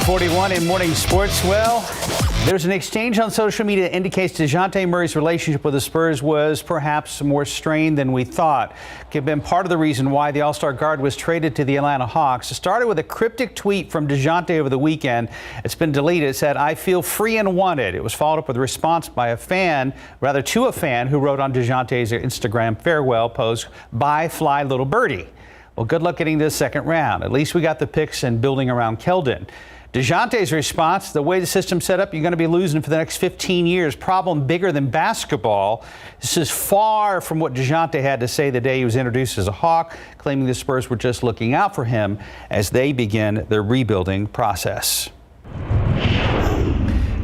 441 in morning sports. Well, there's an exchange on social media that indicates DeJounte Murray's relationship with the Spurs was perhaps more strained than we thought. Could have been part of the reason why the All-Star guard was traded to the Atlanta Hawks. It started with a cryptic tweet from DeJounte over the weekend. It's been deleted. It said, "I feel free and wanted." It was followed up with a response by a fan, rather to a fan, who wrote on DeJounte's Instagram farewell post, "Bye, fly little birdie." Well, good luck getting to the second round. At least we got the picks and building around Keldon. DeJounte's response, "The way the system's set up, you're going to be losing for the next 15 years. Problem bigger than basketball." This is far from what DeJounte had to say the day he was introduced as a Hawk, claiming the Spurs were just looking out for him as they begin their rebuilding process.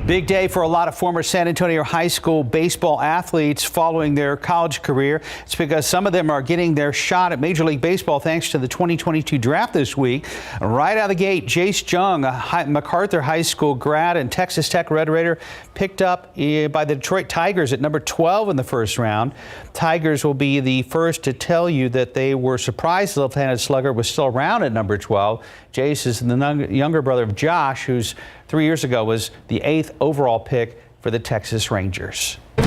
Big day for a lot of former San Antonio high school baseball athletes following their college career. It's because some of them are getting their shot at Major League Baseball thanks to the 2022 draft this week. Right out of the gate, Jace Jung, a MacArthur High School grad and Texas Tech Red Raider, picked up by the Detroit Tigers at number 12 in the first round. Tigers will be the first to tell you that they were surprised the left-handed slugger was still around at number 12. Jace is the younger brother of Josh, who's 3 years ago was the 8th overall pick for the Texas Rangers. I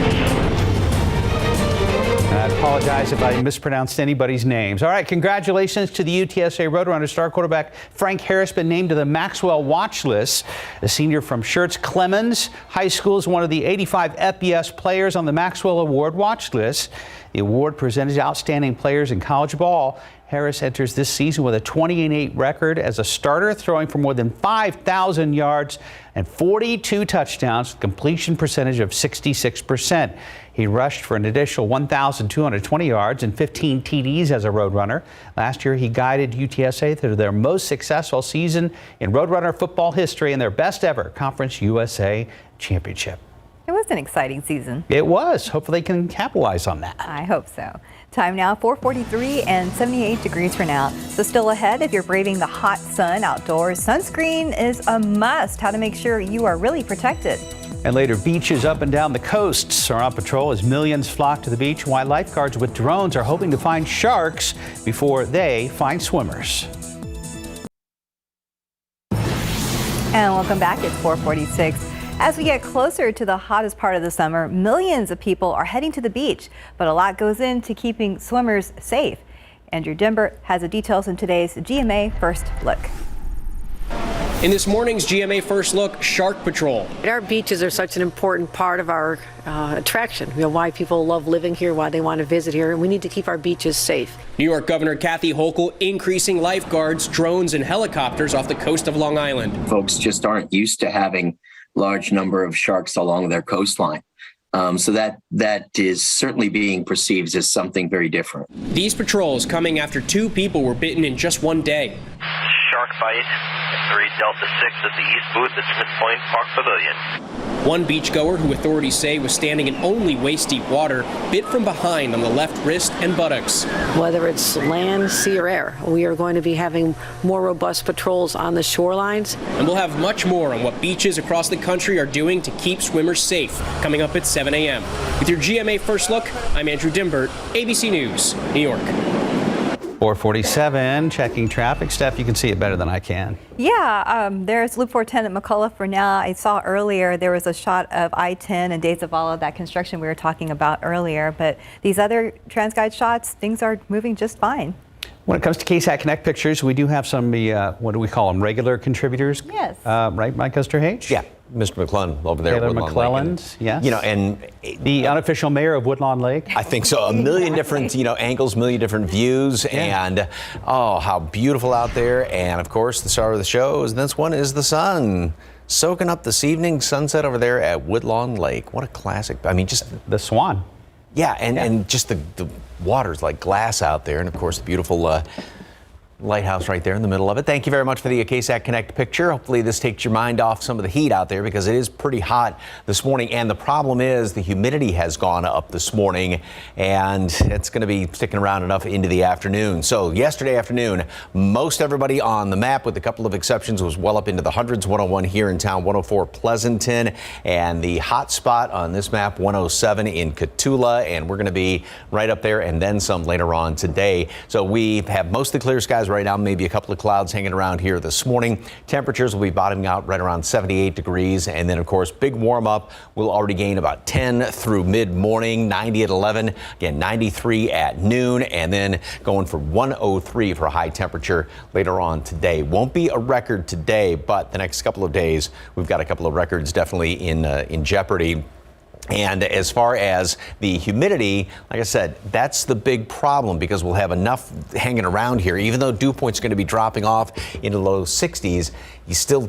apologize if I mispronounced anybody's names. All right, congratulations to the UTSA Roadrunner star quarterback Frank Harris, been named to the Maxwell watch list. The senior from Schertz Clemens High School is one of the 85 FBS players on the Maxwell Award watch list. The award presented to outstanding players in college ball. Harris enters this season with a 20-8 record as a starter, throwing for more than 5,000 yards and 42 touchdowns, with completion percentage of 66%. He rushed for an additional 1,220 yards and 15 TDs as a Roadrunner. Last year, he guided UTSA through their most successful season in Roadrunner football history and their best ever Conference USA championship. It was an exciting season. It was. Hopefully they can capitalize on that. I hope so. Time now, 4:43 and 78 degrees for now. So still ahead if you're braving the hot sun outdoors. Sunscreen is a must. How to make sure you are really protected. And later, beaches up and down the coasts are on patrol as millions flock to the beach, while lifeguards with drones are hoping to find sharks before they find swimmers. And welcome back. It's 4:46. As we get closer to the hottest part of the summer, millions of people are heading to the beach, but a lot goes into keeping swimmers safe. Andrew Dimber has the details in today's GMA First Look. In this morning's GMA First Look, Shark Patrol. Our beaches are such an important part of our attraction. You know, why people love living here, why they want to visit here, and we need to keep our beaches safe. New York Governor Kathy Hochul increasing lifeguards, drones, and helicopters off the coast of Long Island. Folks just aren't used to having large number of sharks along their coastline. So that is certainly being perceived as something very different. These patrols coming after 2 people were bitten in just one day. Shark bite, 3 Delta 6 at the East Booth at Smith Point Park Pavilion. One beachgoer who authorities say was standing in only waist-deep water bit from behind on the left wrist and buttocks. Whether it's land, sea, or air, we are going to be having more robust patrols on the shorelines. And we'll have much more on what beaches across the country are doing to keep swimmers safe, coming up at 7 a.m. With your GMA First Look, I'm Andrew Dimbert, ABC News, New York. 447, checking traffic. Steph, you can see it better than I can. Yeah, there's Loop 410 at McCullough for now. I saw earlier there was a shot of I-10 and Days of Zavala, that construction we were talking about earlier. But these other TransGuide shots, things are moving just fine. When it comes to KSAT Connect pictures, we do have some, what do we call them, regular contributors? Yes. Right, Mike Custer-Hage? Yeah, Mr. McClellan over there. Taylor McClellan's, yes. You know, and the unofficial mayor of Woodlawn Lake. I think so. A million different, angles, million different views, and oh, how beautiful out there. And of course, the star of the show is this one is the sun. Soaking up this evening sunset over there at Woodlawn Lake. What a classic. I mean, just the swan. Yeah, and just the water's like glass out there, and of course the beautiful lighthouse right there in the middle of it. Thank you very much for the KSAT Connect picture. Hopefully this takes your mind off some of the heat out there, because it is pretty hot this morning. And the problem is the humidity has gone up this morning, and it's going to be sticking around enough into the afternoon. So yesterday afternoon, most everybody on the map, with a couple of exceptions, was well up into the hundreds. 101 here in town, 104 Pleasanton, and the hot spot on this map, 107 in Cotulla. And we're going to be right up there and then some later on today. So we have mostly clear skies right now, maybe a couple of clouds hanging around here this morning. Temperatures will be bottoming out right around 78 degrees. And then, of course, big warm up. We'll already gain about 10 through mid-morning, 90 at 11, again, 93 at noon, and then going for 103 for a high temperature later on today. Won't be a record today, but the next couple of days, we've got a couple of records definitely in jeopardy. And as far as the humidity, like I said, that's the big problem because we'll have enough hanging around here. Even though dew point's going to be dropping off into the low 60s, you still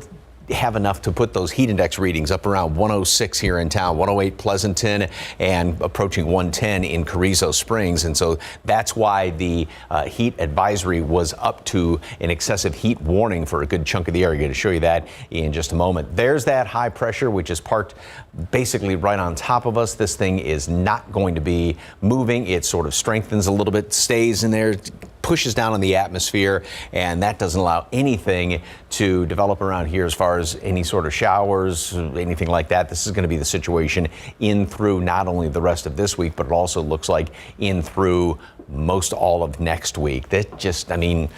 have enough to put those heat index readings up around 106 here in town, 108 Pleasanton, and approaching 110 in Carrizo Springs. And so that's why the heat advisory was up to an excessive heat warning for a good chunk of the area. I'm going to show you that in just a moment. There's that high pressure, which is parked basically right on top of us. This thing is not going to be moving. It sort of strengthens a little bit, stays in there, pushes down in the atmosphere, and that doesn't allow anything to develop around here as far as any sort of showers, anything like that. This is going to be the situation in through not only the rest of this week, but it also looks like in through most all of next week. That just, I mean,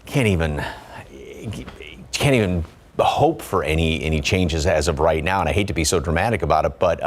can't even hope for any changes as of right now. And I hate to be so dramatic about it, but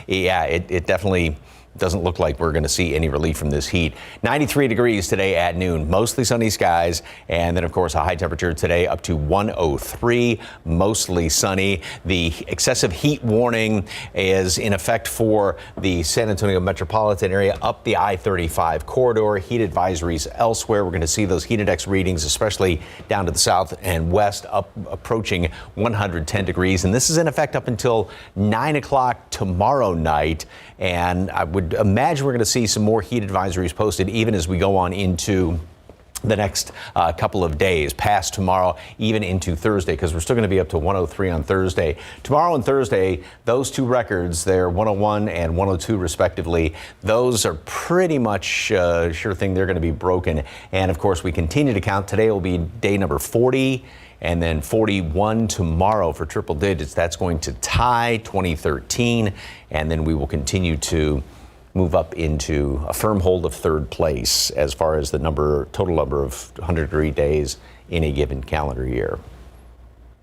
yeah, it definitely doesn't look like we're going to see any relief from this heat. 93 degrees today at noon, mostly sunny skies. And then, of course, a high temperature today up to 103, mostly sunny. The excessive heat warning is in effect for the San Antonio metropolitan area up the I-35 corridor. Heat advisories elsewhere. We're going to see those heat index readings, especially down to the south and west, up approaching 110 degrees. And this is in effect up until 9 o'clock tomorrow night. And I would imagine we're going to see some more heat advisories posted even as we go on into the next couple of days, past tomorrow, even into Thursday, because we're still going to be up to 103 on Thursday. Tomorrow and Thursday, those two records, they're 101 and 102 respectively. Those are pretty much sure thing they're going to be broken. And of course, we continue to count. Today will be day number 40. And then 41 tomorrow for triple digits. That's going to tie 2013. And then we will continue to move up into a firm hold of third place as far as the total number of 100-degree days in a given calendar year.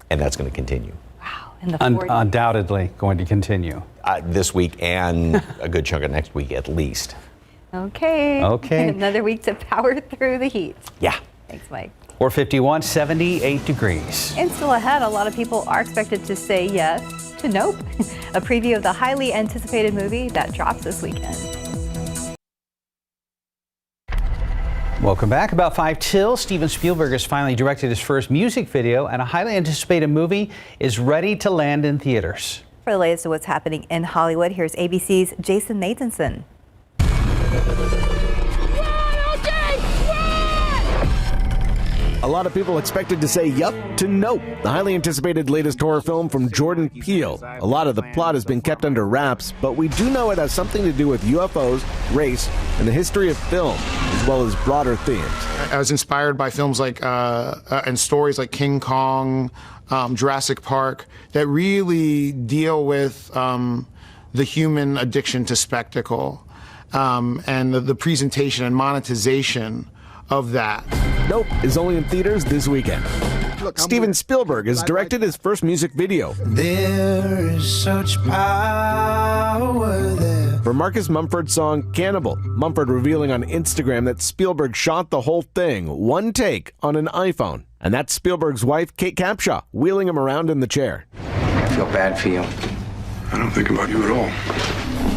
And that's going to continue. Wow. In the 40s. Undoubtedly going to continue. This week and a good chunk of next week at least. Okay. Okay. Another week to power through the heat. Yeah. Thanks, Mike. 451, 78 degrees. And still ahead, a lot of people are expected to say yes to Nope, a preview of the highly anticipated movie that drops this weekend. Welcome back. About 5 till, Steven Spielberg has finally directed his first music video, and a highly anticipated movie is ready to land in theaters. For the latest of what's happening in Hollywood, here's ABC's Jason Nathanson. A lot of people expected to say yup to nope. The highly anticipated latest horror film from Jordan Peele. A lot of the plot has been kept under wraps, but we do know it has something to do with UFOs, race, and the history of film, as well as broader themes. I was inspired by films like and stories like King Kong, Jurassic Park, that really deal with the human addiction to spectacle and the presentation and monetization of that. Nope is only in theaters this weekend. Look, Steven Spielberg has directed his first music video. There is such power there. For Marcus Mumford's song Cannibal, Mumford revealing on Instagram that Spielberg shot the whole thing, one take, on an iPhone. And that's Spielberg's wife, Kate Capshaw, wheeling him around in the chair. I feel bad for you. I don't think about you at all.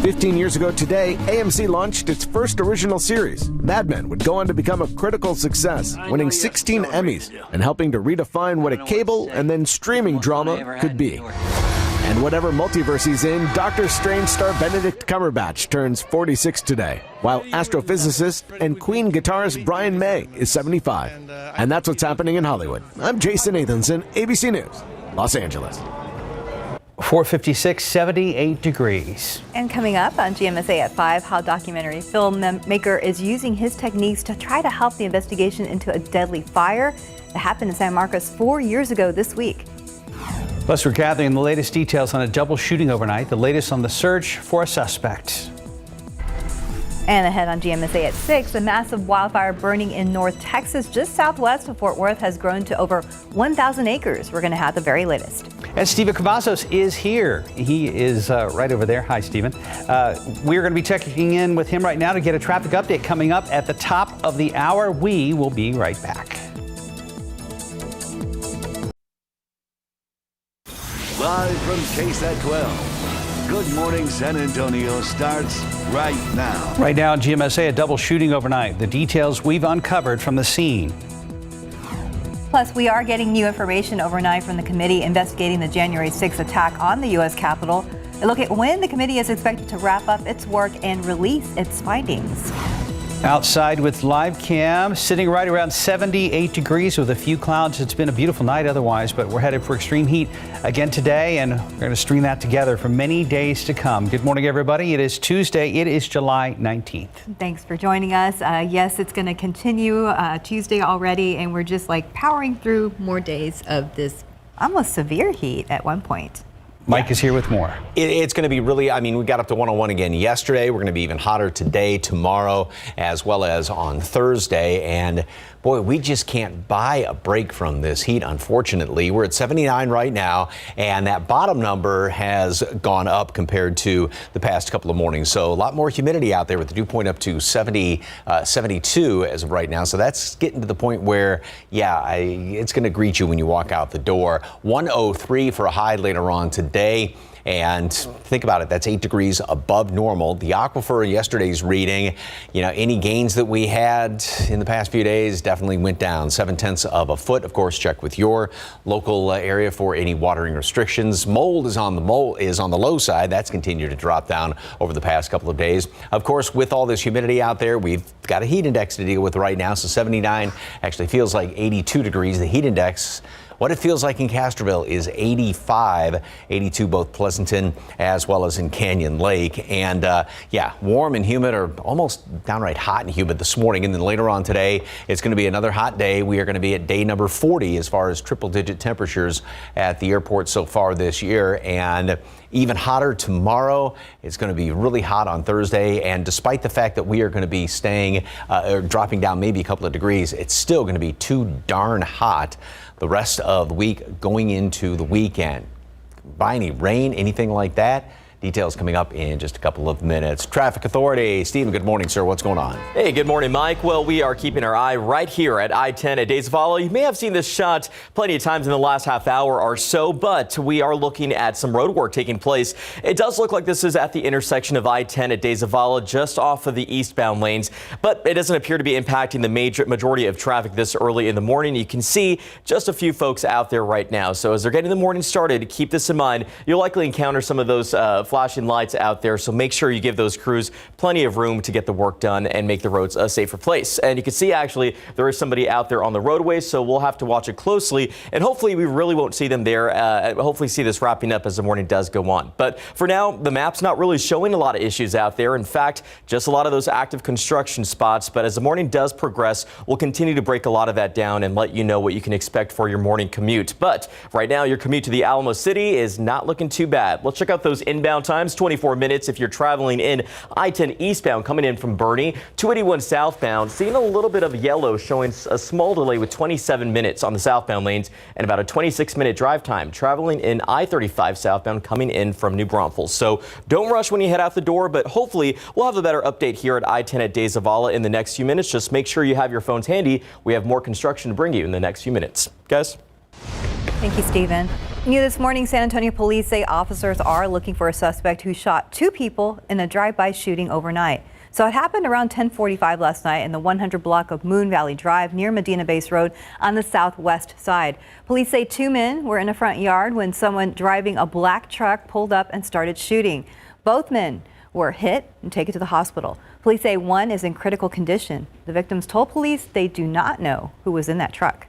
15 years ago today, AMC launched its first original series. Mad Men would go on to become a critical success, winning 16 Emmys and helping to redefine what a cable and then streaming drama could be. And whatever multiverse he's in, Doctor Strange star Benedict Cumberbatch turns 46 today, while astrophysicist and Queen guitarist Brian May is 75. And that's what's happening in Hollywood. I'm Jason Nathanson, ABC News, Los Angeles. 456, 78 degrees. And coming up on GMSA at 5, how documentary filmmaker is using his techniques to try to help the investigation into a deadly fire that happened in San Marcos 4 years ago this week. Plus, we're gathering the latest details on a double shooting overnight, the latest on the search for a suspect. And ahead on GMSA at 6, a massive wildfire burning in North Texas, just southwest of Fort Worth, has grown to over 1,000 acres. We're going to have the very latest. And Steven Cavazos is here. He is right over there. Hi, Steven. We're going to be checking in with him right now to get a traffic update coming up at the top of the hour. We will be right back. Live from KSAT 12. Good Morning San Antonio starts right now. Right now, GMSA, a double shooting overnight. The details we've uncovered from the scene. Plus, we are getting new information overnight from the committee investigating the January 6th attack on the U.S. Capitol. A look at when the committee is expected to wrap up its work and release its findings. Outside with live cam, sitting right around 78 degrees with a few clouds. It's been a beautiful night otherwise, but we're headed for extreme heat again today, and we're going to stream that together for many days to come. Good morning, everybody. It is Tuesday. It is July 19th. Thanks for joining us. Yes, it's going to continue Tuesday already, and we're just like powering through more days of this almost severe heat at one point. Mike is here with more. It's going to be really, we got up to 101 again yesterday. We're going to be even hotter today, tomorrow, as well as on Thursday. And boy, we just can't buy a break from this heat, unfortunately. We're at 79 right now, and that bottom number has gone up compared to the past couple of mornings. So a lot more humidity out there with the dew point up to 72 as of right now. So that's getting to the point where, it's going to greet you when you walk out the door. 103 for a high later on today. And think about it, that's 8 degrees above normal. The aquifer yesterday's reading, any gains that we had in the past few days definitely went down 0.7 of a foot. Of course, check with your local area for any watering restrictions. Mold is on the low side. That's continued to drop down over the past couple of days. Of course, with all this humidity out there, we've got a heat index to deal with right now. So 79 actually feels like 82 degrees. The heat index, what it feels like in Castroville, is 85, 82 both Pleasanton as well as in Canyon Lake. And warm and humid, or almost downright hot and humid this morning. And then later on today, it's going to be another hot day. We are going to be at day number 40 as far as triple-digit temperatures at the airport so far this year. And even hotter tomorrow. It's going to be really hot on Thursday. And despite the fact that we are going to be staying or dropping down maybe a couple of degrees, it's still going to be too darn hot the rest of the week going into the weekend. By any rain, anything like that? Details coming up in just a couple of minutes. Traffic Authority. Stephen, good morning, sir. What's going on? Hey, good morning, Mike. Well, we are keeping our eye right here at I-10 at De Zavala. You may have seen this shot plenty of times in the last half hour or so, but we are looking at some road work taking place. It does look like this is at the intersection of I-10 at De Zavala, just off of the eastbound lanes, but it doesn't appear to be impacting the majority of traffic this early in the morning. You can see just a few folks out there right now. So as they're getting the morning started, keep this in mind. You'll likely encounter some of those flashing lights out there, so make sure you give those crews plenty of room to get the work done and make the roads a safer place. And you can see actually there is somebody out there on the roadway, so we'll have to watch it closely, and hopefully we really won't see them there. Hopefully see this wrapping up as the morning does go on. But for now, the map's not really showing a lot of issues out there. In fact, just a lot of those active construction spots. But as the morning does progress, we'll continue to break a lot of that down and let you know what you can expect for your morning commute. But right now, your commute to the Alamo City is not looking too bad. Let's check out those inbound times. 24 minutes if you're traveling in I-10 eastbound coming in from Bernie. 281 southbound, seeing a little bit of yellow, showing a small delay with 27 minutes on the southbound lanes and about a 26-minute drive time traveling in I-35 southbound coming in from New Braunfels. So don't rush when you head out the door, but hopefully we'll have a better update here at I-10 at De Zavala in the next few minutes. Just make sure you have your phones handy. We have more construction to bring you in the next few minutes. Guys? Thank you, Stephen. New this morning, San Antonio police say officers are looking for a suspect who shot 2 people in a drive-by shooting overnight. So it happened around 10:45 last night in the 100 block of Moon Valley Drive near Medina Base Road on the southwest side. Police say 2 men were in a front yard when someone driving a black truck pulled up and started shooting. Both men were hit and taken to the hospital. Police say one is in critical condition. The victims told police they do not know who was in that truck.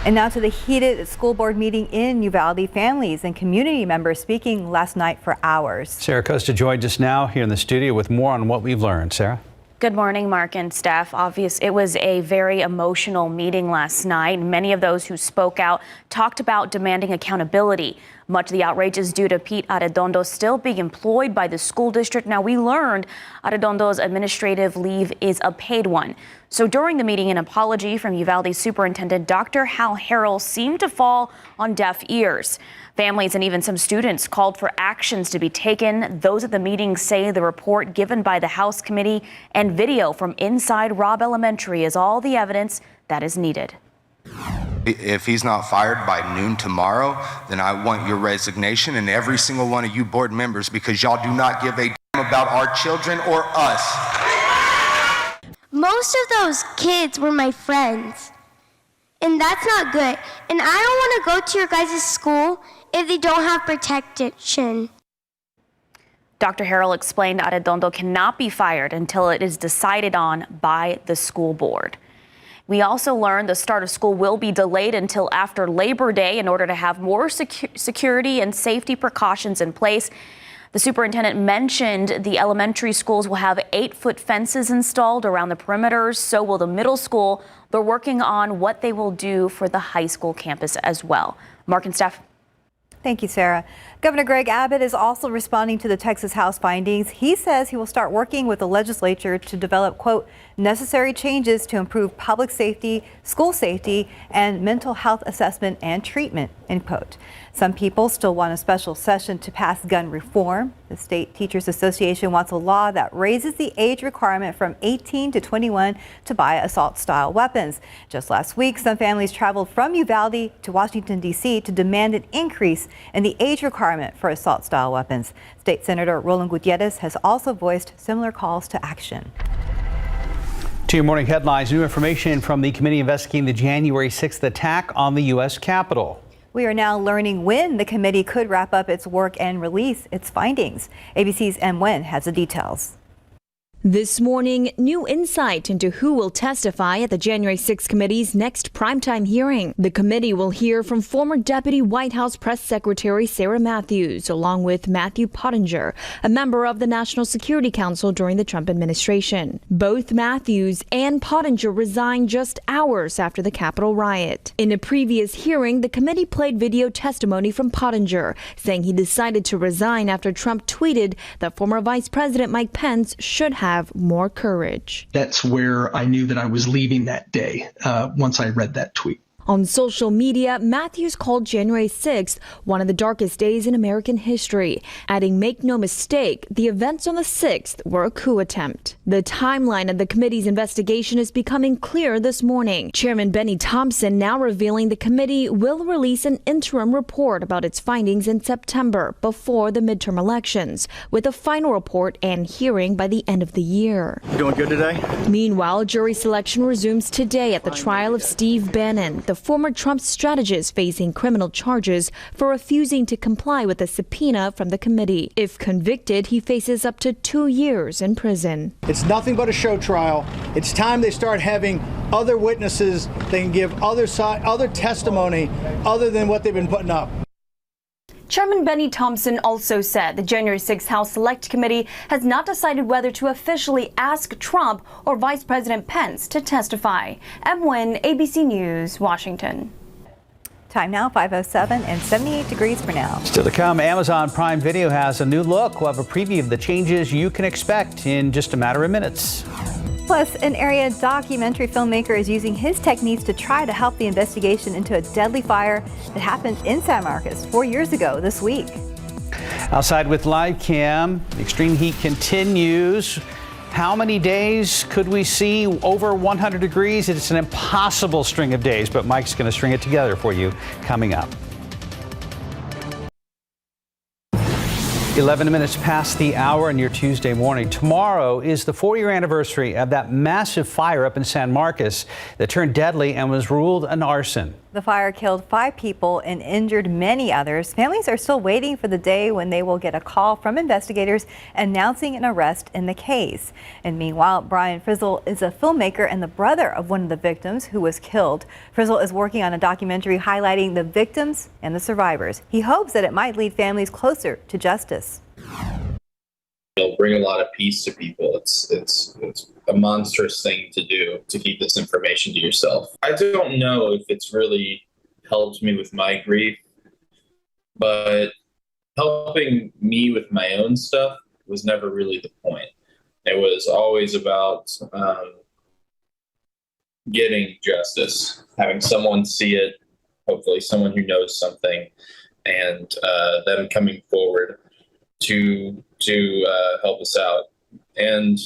And now to the heated school board meeting in Uvalde. Families and community members speaking last night for hours. Sarah Costa joined us now here in the studio with more on what we've learned. Sarah? Good morning, Mark and Steph. It was a very emotional meeting last night. Many of those who spoke out talked about demanding accountability. Much of the outrage is due to Pete Arredondo still being employed by the school district. Now, we learned Arredondo's administrative leave is a paid one. So during the meeting, an apology from Uvalde Superintendent Dr. Hal Harrell seemed to fall on deaf ears. Families and even some students called for actions to be taken. Those at the meeting say the report given by the House committee and video from inside Robb Elementary is all the evidence that is needed. If he's not fired by noon tomorrow, then I want your resignation and every single one of you board members, because y'all do not give a damn about our children or us. Most of those kids were my friends, and that's not good. And I don't want to go to your guys' school if they don't have protection. Dr. Harrell explained Arredondo cannot be fired until it is decided on by the school board. We also learned the start of school will be delayed until after Labor Day in order to have more security and safety precautions in place. The superintendent mentioned the elementary schools will have 8-foot fences installed around the perimeters. So will the middle school. They're working on what they will do for the high school campus as well. Mark and Steph. Thank you, Sarah. Governor Greg Abbott is also responding to the Texas House findings. He says he will start working with the legislature to develop, quote, necessary changes to improve public safety, school safety, and mental health assessment and treatment, end quote. Some people still want a special session to pass gun reform. The State Teachers Association wants a law that raises the age requirement from 18 to 21 to buy assault-style weapons. Just last week, some families traveled from Uvalde to Washington, D.C. to demand an increase in the age requirement for assault-style weapons. State Senator Roland Gutierrez has also voiced similar calls to action. To your morning headlines, new information from the committee investigating the January 6th attack on the U.S. Capitol. We are now learning when the committee could wrap up its work and release its findings. ABC's M. Nguyen has the details. This morning, new insight into who will testify at the January 6th committee's next primetime hearing. The committee will hear from former Deputy White House Press Secretary Sarah Matthews, along with Matthew Pottinger, a member of the National Security Council during the Trump administration. Both Matthews and Pottinger resigned just hours after the Capitol riot. In a previous hearing, the committee played video testimony from Pottinger, saying he decided to resign after Trump tweeted that former Vice President Mike Pence should have more courage. That's where I knew that I was leaving that day once I read that tweet. On social media, Matthews called January 6th one of the darkest days in American history, adding, "Make no mistake, the events on the 6th were a coup attempt." The timeline of the committee's investigation is becoming clear this morning. Chairman Benny Thompson now revealing the committee will release an interim report about its findings in September before the midterm elections, with a final report and hearing by the end of the year. You doing good today? Meanwhile, jury selection resumes today at the trial of Steve Bannon, the former Trump strategist facing criminal charges for refusing to comply with a subpoena from the committee. If convicted, he faces up to 2 years in prison. It's nothing but a show trial. It's time they start having other witnesses. They can give other testimony other than what they've been putting up. Chairman Benny Thompson also said the January 6th House Select Committee has not decided whether to officially ask Trump or Vice President Pence to testify. M. Nguyen, ABC News, Washington. Time now, 5:07 and 78 degrees for now. Still to come, Amazon Prime Video has a new look. We'll have a preview of the changes you can expect in just a matter of minutes. Plus, an area documentary filmmaker is using his techniques to try to help the investigation into a deadly fire that happened in San Marcos 4 years ago this week. Outside with live cam, extreme heat continues. How many days could we see over 100 degrees? It's an impossible string of days, but Mike's going to string it together for you coming up. 11 minutes past the hour on your Tuesday morning. Tomorrow is the 4-year anniversary of that massive fire up in San Marcos that turned deadly and was ruled an arson. The fire killed 5 people and injured many others. Families are still waiting for the day when they will get a call from investigators announcing an arrest in the case. And meanwhile, Brian Frizzle is a filmmaker and the brother of one of the victims who was killed. Frizzle is working on a documentary highlighting the victims and the survivors. He hopes that it might lead families closer to justice. It'll bring a lot of peace to people. It's a monstrous thing to do, to keep this information to yourself. I don't know if it's really helped me with my grief, but helping me with my own stuff was never really the point. It was always about getting justice, having someone see it, hopefully someone who knows something, and them coming forward to help us out. And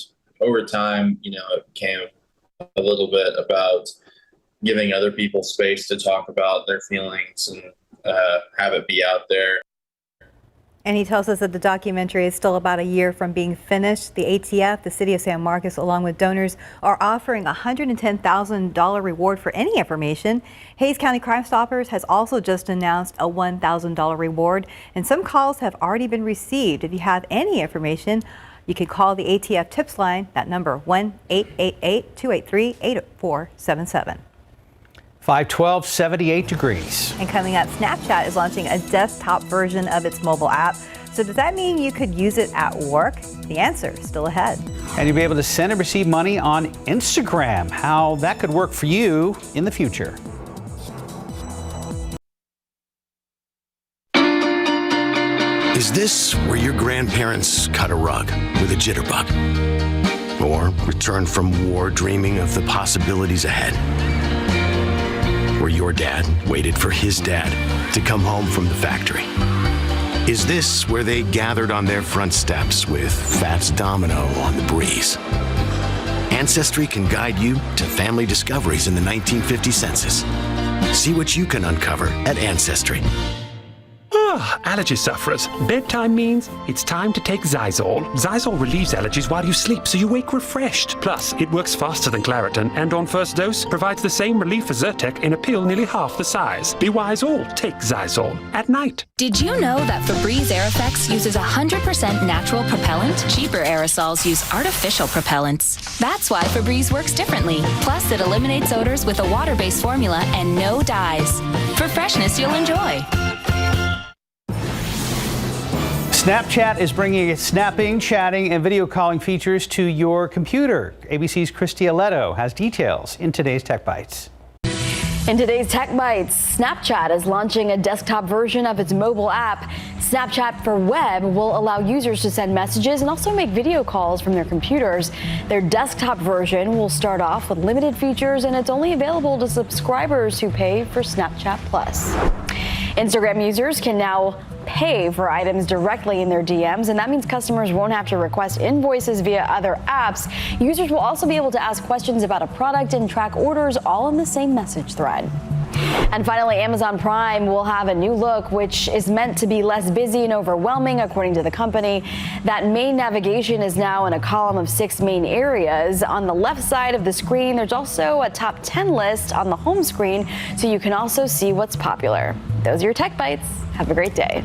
over time, you know, it became a little bit about giving other people space to talk about their feelings and have it be out there. And he tells us that the documentary is still about a year from being finished. The ATF, the city of San Marcos, along with donors, are offering a $110,000 reward for any information. Hays County Crime Stoppers has also just announced a $1,000 reward, and some calls have already been received. If you have any information, you can call the ATF tips line, that number 1-888-283-8477. 512, 78 degrees. And coming up, Snapchat is launching a desktop version of its mobile app. So does that mean you could use it at work? The answer is still ahead. And you'll be able to send and receive money on Instagram. How that could work for you in the future. Is this where your grandparents cut a rug with a jitterbug? Or returned from war dreaming of the possibilities ahead? Where your dad waited for his dad to come home from the factory? Is this where they gathered on their front steps with Fats Domino on the breeze? Ancestry can guide you to family discoveries in the 1950 census. See what you can uncover at Ancestry. Allergy sufferers. Bedtime means it's time to take Zysol. Zysol relieves allergies while you sleep, so you wake refreshed. Plus, it works faster than Claritin, and on first dose, provides the same relief as Zyrtec in a pill nearly half the size. Be wise all. Take Zysol at night. Did you know that Febreze Air Effects uses 100% natural propellant? Cheaper aerosols use artificial propellants. That's why Febreze works differently. Plus, it eliminates odors with a water-based formula and no dyes. For freshness you'll enjoy. Snapchat is bringing snapping, chatting, and video calling features to your computer. ABC's Christy Aletto has details in today's Tech Bites. In today's Tech Bites, Snapchat is launching a desktop version of its mobile app. Snapchat for Web will allow users to send messages and also make video calls from their computers. Their desktop version will start off with limited features, and it's only available to subscribers who pay for Snapchat Plus. Instagram users can now pay for items directly in their DMs, and that means customers won't have to request invoices via other apps. Users will also be able to ask questions about a product and track orders all in the same message thread. And finally, Amazon Prime will have a new look, which is meant to be less busy and overwhelming, according to the company. That main navigation is now in a column of 6 main areas. On the left side of the screen, there's also a top 10 list on the home screen, so you can also see what's popular. Those are your Tech Bites. Have a great day.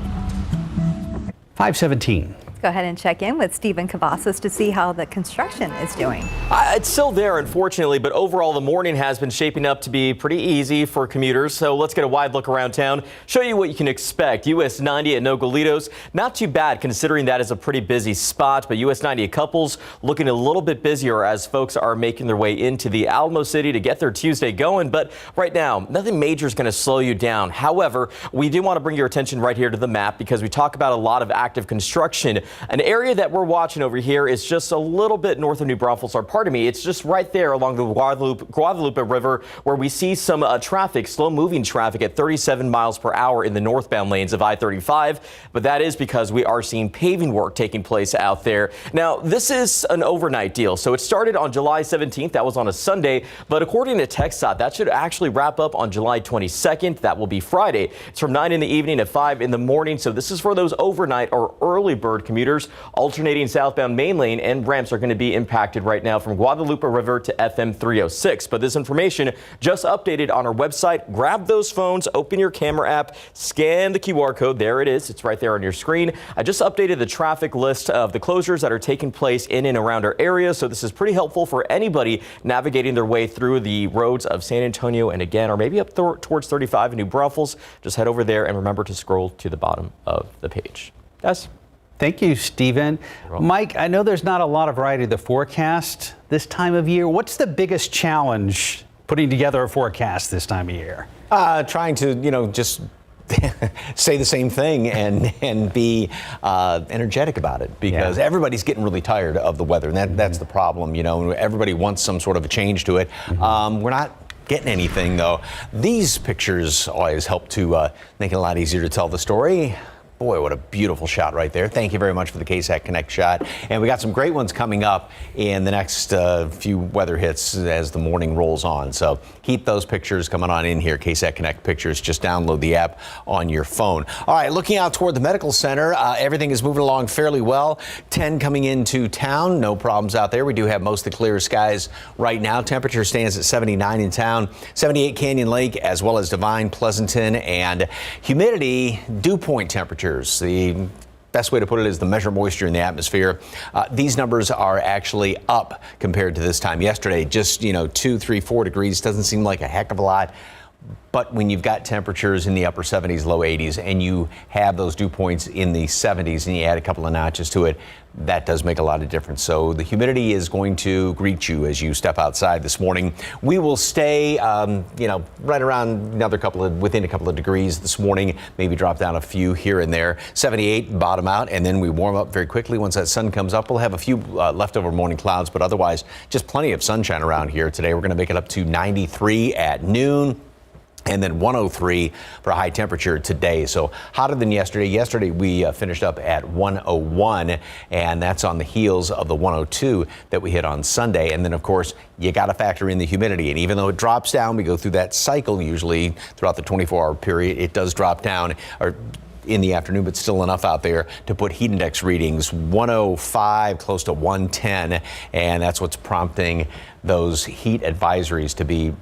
517. Go ahead and check in with Stephen Cavazos to see how the construction is doing. It's still there, unfortunately, but overall the morning has been shaping up to be pretty easy for commuters. So let's get a wide look around town, show you what you can expect. US 90 at Nogalitos, not too bad considering that is a pretty busy spot, but US 90 at Couples looking a little bit busier as folks are making their way into the Alamo City to get their Tuesday going. But right now, nothing major is going to slow you down. However, we do want to bring your attention right here to the map because we talk about a lot of active construction. An area that we're watching over here is just a little bit north of New Braunfels, or pardon me, it's just right there along the Guadalupe River where we see some traffic, slow-moving traffic at 37 miles per hour in the northbound lanes of I-35. But that is because we are seeing paving work taking place out there. Now, this is an overnight deal, so it started on July 17th. That was on a Sunday, but according to KSAT, that should actually wrap up on July 22nd. That will be Friday. It's from 9 in the evening to 5 in the morning, so this is for those overnight or early bird commuters. Alternating southbound main lane and ramps are going to be impacted right now from Guadalupe River to FM 306. But this information just updated on our website. Grab those phones, open your camera app, scan the QR code. There it is. It's right there on your screen. I just updated the traffic list of the closures that are taking place in and around our area. So this is pretty helpful for anybody navigating their way through the roads of San Antonio and again, or maybe up towards 35 in New Braunfels. Just head over there and remember to scroll to the bottom of the page. Yes. Thank you, Stephen. Mike, I know there's not a lot of variety of the forecast this time of year. What's the biggest challenge putting together a forecast this time of year? Trying to, just say the same thing and be energetic about it, because everybody's getting really tired of the weather, and that's the problem. You know, everybody wants some sort of a change to it. We're not getting anything, though. These pictures always help to make it a lot easier to tell the story. Boy, what a beautiful shot right there. Thank you very much for the KSAT Connect shot. And we got some great ones coming up in the next few weather hits as the morning rolls on. So keep those pictures coming on in here. KSAT Connect pictures. Just download the app on your phone. All right, looking out toward the medical center, everything is moving along fairly well. 10 coming into town. No problems out there. We do have mostly clear skies right now. Temperature stands at 79 in town, 78 Canyon Lake, as well as Divine, Pleasanton, and humidity, dew point temperature. The best way to put it is the measure moisture in the atmosphere. These numbers are actually up compared to this time yesterday. Just, 2, 3, 4 degrees doesn't seem like a heck of a lot. But when you've got temperatures in the upper 70s, low 80s, and you have those dew points in the 70s, and you add a couple of notches to it, that does make a lot of difference. So the humidity is going to greet you as you step outside this morning. We will stay, right around within a couple of degrees this morning, maybe drop down a few here and there. 78 bottom out, and then we warm up very quickly. Once that sun comes up, we'll have a few leftover morning clouds, but otherwise just plenty of sunshine around here today. We're going to make it up to 93 at noon. And then 103 for a high temperature today. So hotter than yesterday. Yesterday we finished up at 101, and that's on the heels of the 102 that we hit on Sunday. And then, of course, you got to factor in the humidity. And even though it drops down, we go through that cycle usually throughout the 24-hour period. It does drop down in the afternoon, but still enough out there to put heat index readings 105, close to 110. And that's what's prompting those heat advisories to be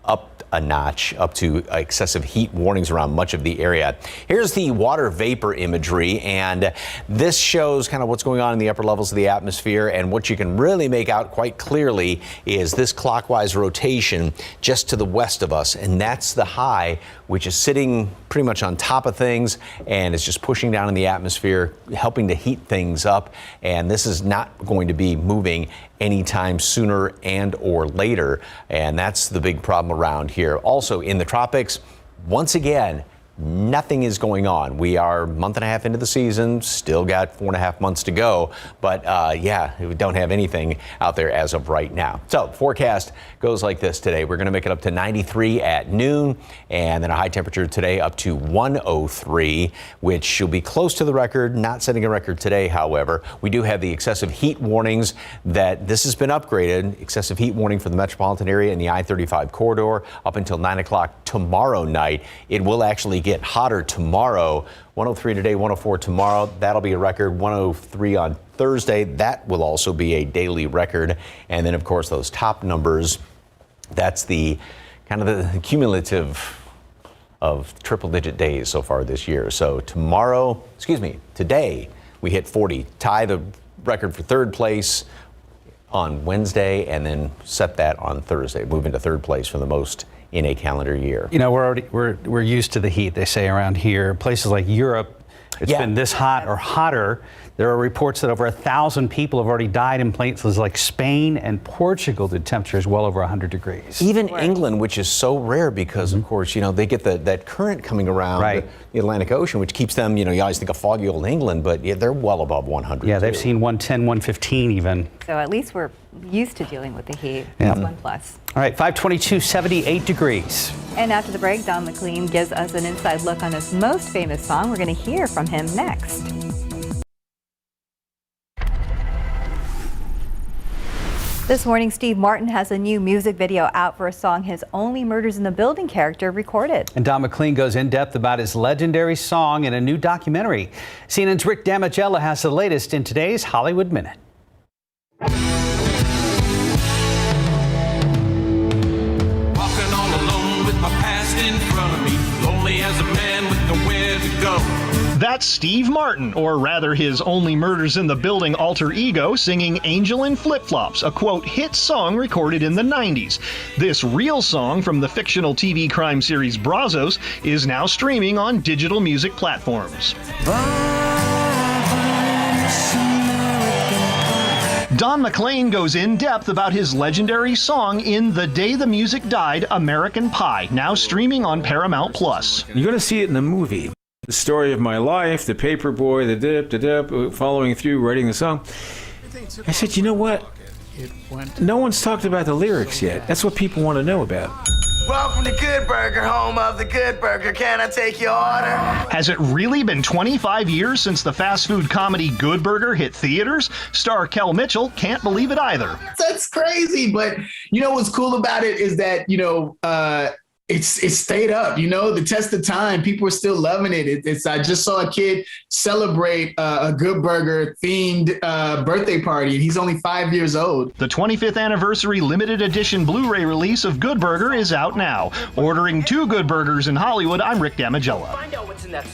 up a notch, up to excessive heat warnings around much of the area. Here's the water vapor imagery, and this shows kind of what's going on in the upper levels of the atmosphere. And what you can really make out quite clearly is this clockwise rotation just to the west of us, and that's the high, which is sitting pretty much on top of things, and it's just pushing down in the atmosphere, helping to heat things up. And this is not going to be moving anytime sooner and or later, and that's the big problem around here. Also in the tropics, once again, nothing is going on. We are a month and a half into the season, still got 4.5 months to go, but we don't have anything out there as of right now. So forecast goes like this today. We're going to make it up to 93 at noon, and then a high temperature today up to 103, which will be close to the record, not setting a record today. However, we do have the excessive heat warnings that this has been upgraded. Excessive heat warning for the metropolitan area and the I-35 corridor up until 9 o'clock tomorrow night. It will actually get hotter tomorrow. 103 today, 104 tomorrow. That'll be a record. 103 on Thursday. That will also be a daily record. And then, of course, those top numbers, that's the kind of the cumulative of triple-digit days so far this year. So today we hit 40, tie the record for third place on Wednesday, and then set that on Thursday, move into third place for the most in a calendar year. We're used to the heat, they say, around here. Places like Europe, it's been this hot or hotter. There are reports that over 1,000 people have already died in places like Spain and Portugal. The temperature is well over 100 degrees. Even England, which is so rare because, of course, they get that current coming around the Atlantic Ocean, which keeps them, you always think of foggy old England, but they're well above 100. Yeah, they've seen 110, 115 even. So at least we're used to dealing with the heat. That's one plus. All right, 522, 78 degrees. And after the break, Don McLean gives us an inside look on his most famous song. We're going to hear from him next. This morning, Steve Martin has a new music video out for a song his Only Murders in the Building character recorded. And Don McLean goes in depth about his legendary song in a new documentary. CNN's Rick Damigella has the latest in today's Hollywood Minute. Walking all alone with my past in front of me, lonely as a man with nowhere to go. That's Steve Martin, or rather his Only Murders in the Building alter ego, singing Angel in Flip-Flops, a quote hit song recorded in the 90s. This real song from the fictional TV crime series Brazos is now streaming on digital music platforms. Don McLean goes in depth about his legendary song in The Day the Music Died, American Pie, now streaming on Paramount Plus. You're going to see it in the movie. The story of my life, the paper boy, the dip, following through, writing the song. I said, you know what? No one's talked about the lyrics yet. That's what people want to know about. Welcome to Good Burger, home of the Good Burger. Can I take your order? Has it really been 25 years since the fast food comedy Good Burger hit theaters? Star Kel Mitchell can't believe it either. That's crazy, but you know what's cool about it is that, it's stayed up, the test of time. People are still loving it. I just saw a kid celebrate a Good Burger themed birthday party, and he's only 5 years old. The 25th anniversary limited edition Blu-ray release of Good Burger is out now. Ordering 2 Good Burgers in Hollywood, I'm Rick Damigella. Find out what's in that.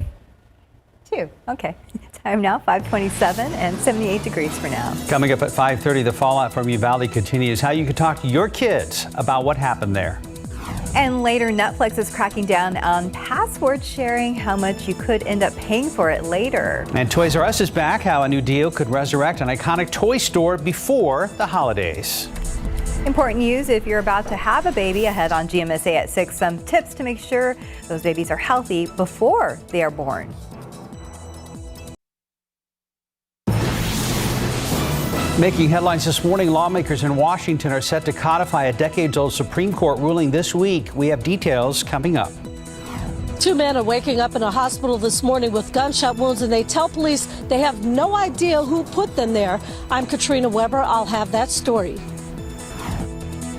2. Okay. Time now, 5:27 and 78 degrees for now. Coming up at 5:30, the fallout from Uvalde continues. How you can talk to your kids about what happened there. And later, Netflix is cracking down on password sharing, how much you could end up paying for it later. And Toys R Us is back, how a new deal could resurrect an iconic toy store before the holidays. Important news if you're about to have a baby ahead on GMSA at 6. Some tips to make sure those babies are healthy before they are born. Making headlines this morning, lawmakers in Washington are set to codify a decades-old Supreme Court ruling this week. We have details coming up. 2 men are waking up in a hospital this morning with gunshot wounds, and they tell police they have no idea who put them there. I'm Katrina Weber. I'll have that story.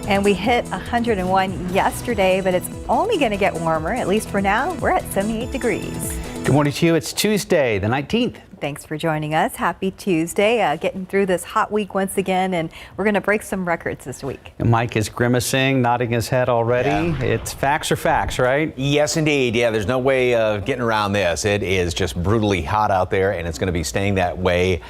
And we hit 101 yesterday, but it's only going to get warmer. At least for now, we're at 78 degrees. Good morning to you. It's Tuesday, the 19th. Thanks for joining us. Happy Tuesday. Getting through this hot week once again, and we're going to break some records this week. Mike is grimacing, nodding his head already. Yeah. It's facts are facts, right? Yes, indeed. Yeah, there's no way of getting around this. It is just brutally hot out there, and it's going to be staying that way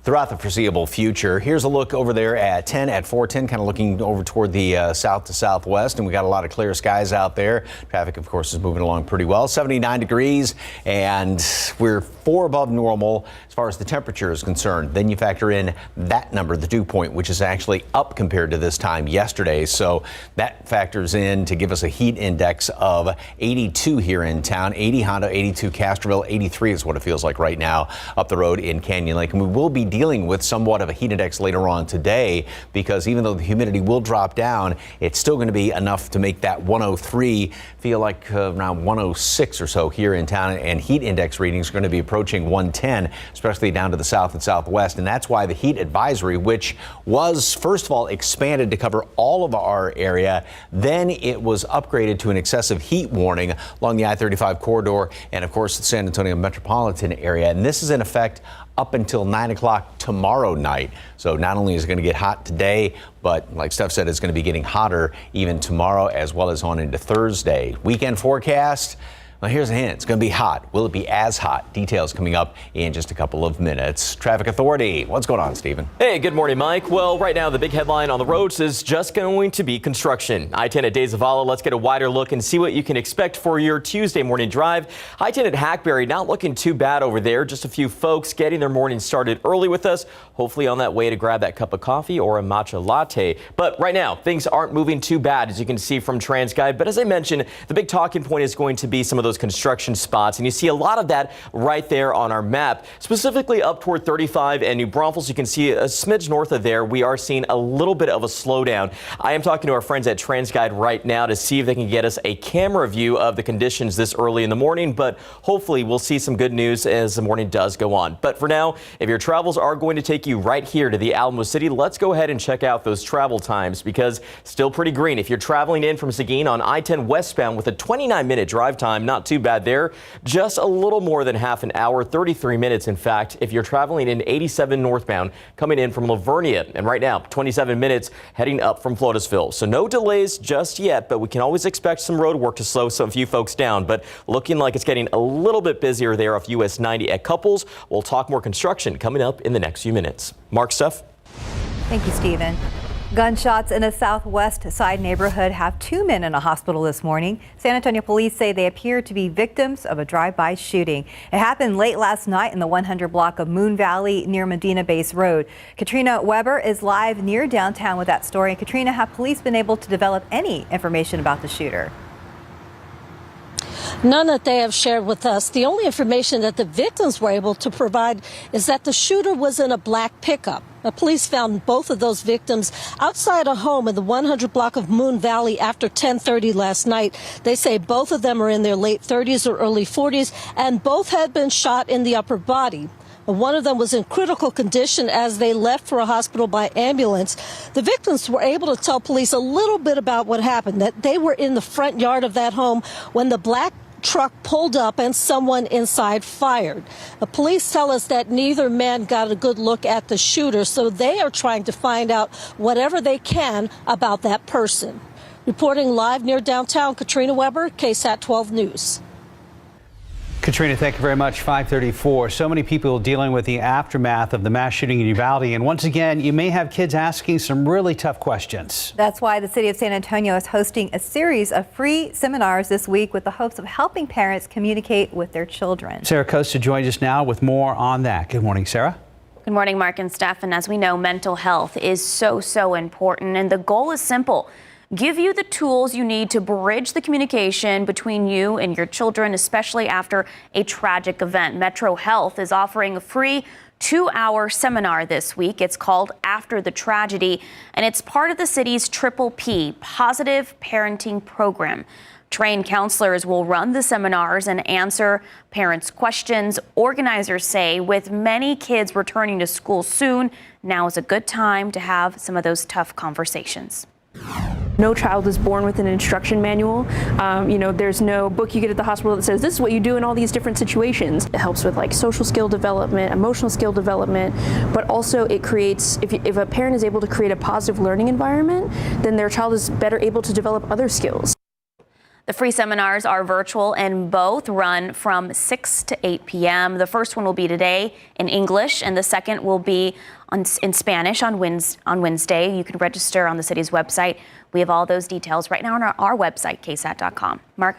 throughout the foreseeable future. Here's a look over there at 410, kind of looking over toward the south to southwest, and we got a lot of clear skies out there. Traffic, of course, is moving along pretty well. 79 degrees, and we're 4 above normal as far as the temperature is concerned. Then you factor in that number, the dew point, which is actually up compared to this time yesterday. So that factors in to give us a heat index of 82 here in town. 80 Honda, 82 Castroville, 83 is what it feels like right now up the road in Canyon Lake. And we will be dealing with somewhat of a heat index later on today, because even though the humidity will drop down, it's still going to be enough to make that 103 feel like around 106 or so here in town, and heat index readings are going to be approaching 110, especially down to the south and southwest. And that's why the heat advisory, which was first of all expanded to cover all of our area, then it was upgraded to an excessive heat warning along the I-35 corridor and of course the San Antonio metropolitan area. And this is in effect up until 9 o'clock tomorrow night. So not only is it going to get hot today, but like Steph said, it's going to be getting hotter even tomorrow as well as on into Thursday. Weekend forecast. Well, here's a hint. It's going to be hot. Will it be as hot? Details coming up in just a couple of minutes. Traffic Authority. What's going on, Stephen? Hey, good morning, Mike. Well, right now, the big headline on the roads is just going to be construction. I-10 at Days of Alla. Let's get a wider look and see what you can expect for your Tuesday morning drive. I-10 at Hackberry, not looking too bad over there. Just a few folks getting their morning started early with us, hopefully on that way to grab that cup of coffee or a matcha latte. But right now, things aren't moving too bad, as you can see from TransGuide. But as I mentioned, the big talking point is going to be some of those construction spots, and you see a lot of that right there on our map, specifically up toward 35 and New Braunfels. You can see a smidge north of there. We are seeing a little bit of a slowdown. I am talking to our friends at TransGuide right now to see if they can get us a camera view of the conditions this early in the morning, but hopefully we'll see some good news as the morning does go on. But for now, if your travels are going to take you right here to the Alamo City, let's go ahead and check out those travel times, because still pretty green. If you're traveling in from Seguin on I-10 westbound with a 29-minute drive time, not too bad there. Just a little more than half an hour, 33 minutes in fact, if you're traveling in 87 northbound coming in from Lavernia. And right now, 27 minutes heading up from Floresville. So no delays just yet, but we can always expect some road work to slow some few folks down. But looking like it's getting a little bit busier there off US 90 at Couples. We'll talk more construction coming up in the next few minutes. Mark, Steph? Thank you, Stephen. Gunshots in a southwest side neighborhood have 2 men in a hospital this morning. San Antonio police say they appear to be victims of a drive-by shooting. It happened late last night in the 100 block of Moon Valley near Medina Base Road. Katrina Weber is live near downtown with that story. Katrina, have police been able to develop any information about the shooter? None that they have shared with us. The only information that the victims were able to provide is that the shooter was in a black pickup. The police found both of those victims outside a home in the 100 block of Moon Valley after 10:30 last night. They say both of them are in their late 30s or early 40s, and both had been shot in the upper body. One of them was in critical condition as they left for a hospital by ambulance. The victims were able to tell police a little bit about what happened, that they were in the front yard of that home when the black truck pulled up and someone inside fired. The police tell us that neither man got a good look at the shooter, so they are trying to find out whatever they can about that person. Reporting live near downtown, Katrina Weber, KSAT 12 News. Katrina, thank you very much. 5:34. So many people dealing with the aftermath of the mass shooting in Uvalde. And once again, you may have kids asking some really tough questions. That's why the city of San Antonio is hosting a series of free seminars this week with the hopes of helping parents communicate with their children. Sarah Costa joins us now with more on that. Good morning, Sarah. Good morning, Mark and Steph. And as we know, mental health is so important. And the goal is simple. Give you the tools you need to bridge the communication between you and your children, especially after a tragic event. Metro Health is offering a free 2-hour seminar this week. It's called After the Tragedy, and it's part of the city's P, Positive Parenting Program. Trained counselors will run the seminars and answer parents' questions. Organizers say with many kids returning to school soon, now is a good time to have some of those tough conversations. No child is born with an instruction manual. There's no book you get at the hospital that says this is what you do in all these different situations. It helps with like social skill development, emotional skill development, but also it creates, if a parent is able to create a positive learning environment, then their child is better able to develop other skills. The free seminars are virtual and both run from 6 to 8 p.m. The first one will be today in English and the second will be in Spanish on Wednesday. You can register on the city's website. We have all those details right now on our website, ksat.com. Mark?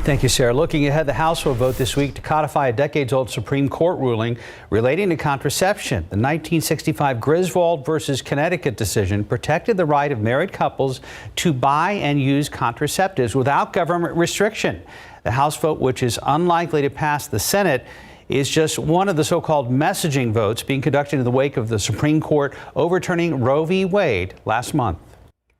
Thank you, Sarah. Looking ahead, the House will vote this week to codify a decades-old Supreme Court ruling relating to contraception. The 1965 Griswold versus Connecticut decision protected the right of married couples to buy and use contraceptives without government restriction. The House vote, which is unlikely to pass the Senate, is just one of the so-called messaging votes being conducted in the wake of the Supreme Court overturning Roe v. Wade last month.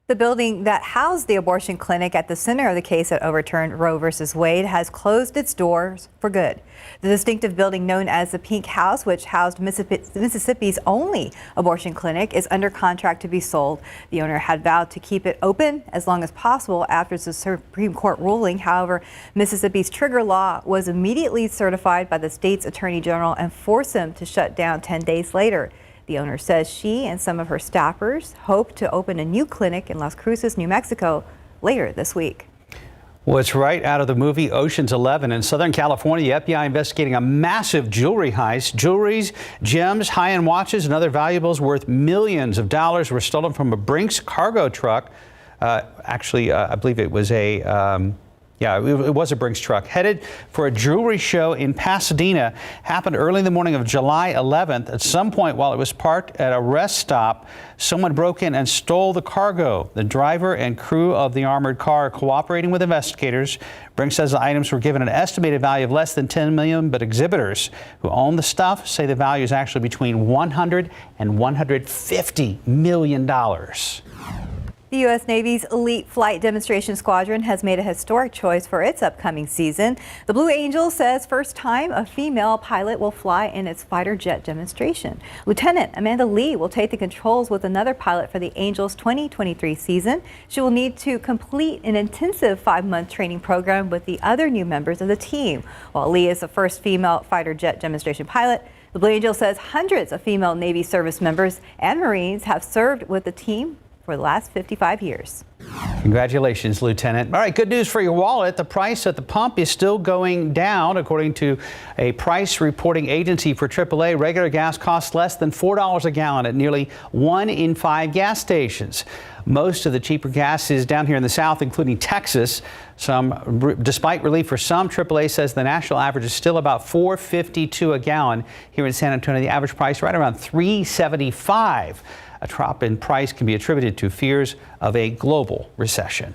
The building that housed the abortion clinic at the center of the case that overturned Roe versus Wade has closed its doors for good. The distinctive building known as the Pink House, which housed Mississippi's only abortion clinic, is under contract to be sold. The owner had vowed to keep it open as long as possible after the Supreme Court ruling. However, Mississippi's trigger law was immediately certified by the state's attorney general and forced them to shut down 10 days later. The owner says she and some of her staffers hope to open a new clinic in Las Cruces, New Mexico later this week. Well, it's right out of the movie Ocean's 11 in Southern California. The FBI investigating a massive jewelry heist. Jewelries, gems, high-end watches, and other valuables worth millions of dollars were stolen from a Brinks cargo truck. I believe it was it was a Brinks truck headed for a jewelry show in Pasadena. Happened early in the morning of July 11th. At some point while it was parked at a rest stop, someone broke in and stole the cargo. The driver and crew of the armored car are cooperating with investigators. Brinks says the items were given an estimated value of less than $10 million, but exhibitors who own the stuff say the value is actually between $100 and $150 million. The U.S. Navy's Elite Flight Demonstration Squadron has made a historic choice for its upcoming season. The Blue Angel says first time a female pilot will fly in its fighter jet demonstration. Lieutenant Amanda Lee will take the controls with another pilot for the Angels 2023 season. She will need to complete an intensive 5-month training program with the other new members of the team. While Lee is the first female fighter jet demonstration pilot, the Blue Angel says hundreds of female Navy service members and Marines have served with the team for the last 55 years. Congratulations, Lieutenant. All right, good news for your wallet. The price at the pump is still going down. According to a price reporting agency for AAA, regular gas costs less than $4 a gallon at nearly 1 in 5 gas stations. Most of the cheaper gas is down here in the South, including Texas. Despite relief for some, AAA says the national average is still about $4.52 a gallon. Here in San Antonio, the average price right around $3.75. A drop in price can be attributed to fears of a global recession.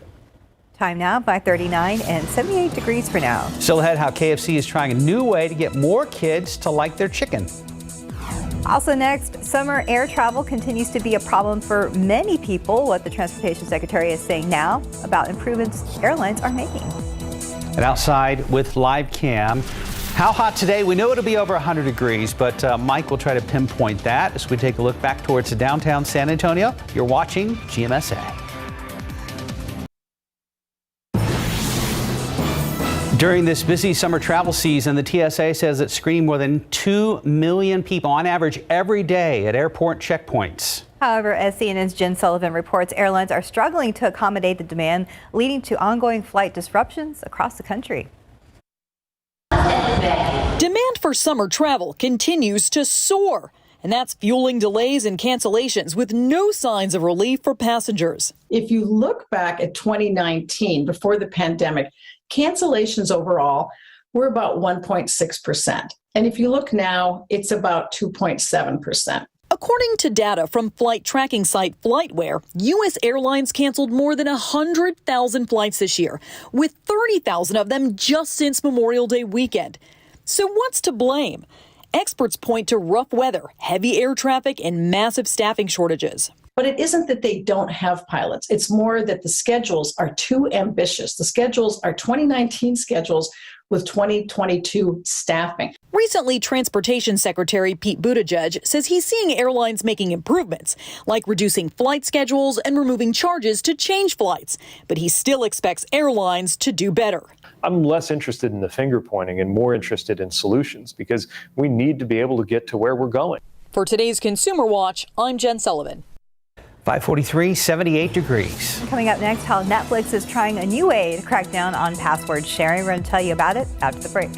Time now, 5:39 and 78 degrees for now. Still ahead, how KFC is trying a new way to get more kids to like their chicken. Also next, summer air travel continues to be a problem for many people. What the Transportation Secretary is saying now about improvements airlines are making. And outside with live cam. How hot today? We know it'll be over 100 degrees, but Mike will try to pinpoint that as we take a look back towards downtown San Antonio. You're watching GMSA. During this busy summer travel season, the TSA says it's screening more than 2 million people on average every day at airport checkpoints. However, as CNN's Jen Sullivan reports, airlines are struggling to accommodate the demand, leading to ongoing flight disruptions across the country. Demand for summer travel continues to soar, and that's fueling delays and cancellations with no signs of relief for passengers. If you look back at 2019, before the pandemic, cancellations overall were about 1.6%. And if you look now, it's about 2.7%. According to data from flight tracking site FlightWare, U.S. airlines canceled more than 100,000 flights this year, with 30,000 of them just since Memorial Day weekend. So what's to blame? Experts point to rough weather, heavy air traffic, and massive staffing shortages. But it isn't that they don't have pilots. It's more that the schedules are too ambitious. The schedules are 2019 schedules with 2022 staffing. Recently, Transportation Secretary Pete Buttigieg says he's seeing airlines making improvements, like reducing flight schedules and removing charges to change flights. But he still expects airlines to do better. I'm less interested in the finger pointing and more interested in solutions, because we need to be able to get to where we're going. For today's Consumer Watch, I'm Jen Sullivan. 5:43, 78 degrees. Coming up next, how Netflix is trying a new way to crack down on password sharing. We're going to tell you about it after the break.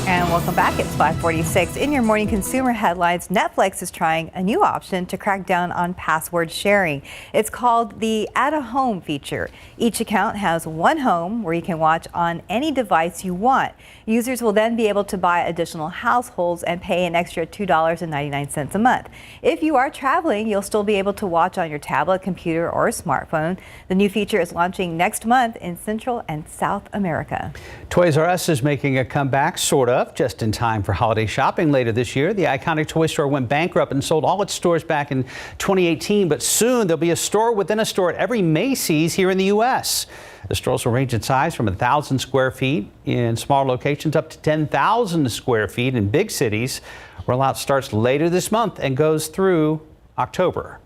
And welcome back. It's 5:46. In your morning consumer headlines, Netflix is trying a new option to crack down on password sharing. It's called the Add a Home feature. Each account has one home where you can watch on any device you want. Users will then be able to buy additional households and pay an extra $2.99 a month. If you are traveling, you'll still be able to watch on your tablet, computer, or smartphone. The new feature is launching next month in Central and South America. Toys R Us is making a comeback, sort of, just in time for holiday shopping later this year. The iconic toy store went bankrupt and sold all its stores back in 2018, but soon there'll be a store within a store at every Macy's here in the U.S. The stores will range in size from 1,000 square feet in smaller locations up to 10,000 square feet in big cities. Rollout starts later this month and goes through October.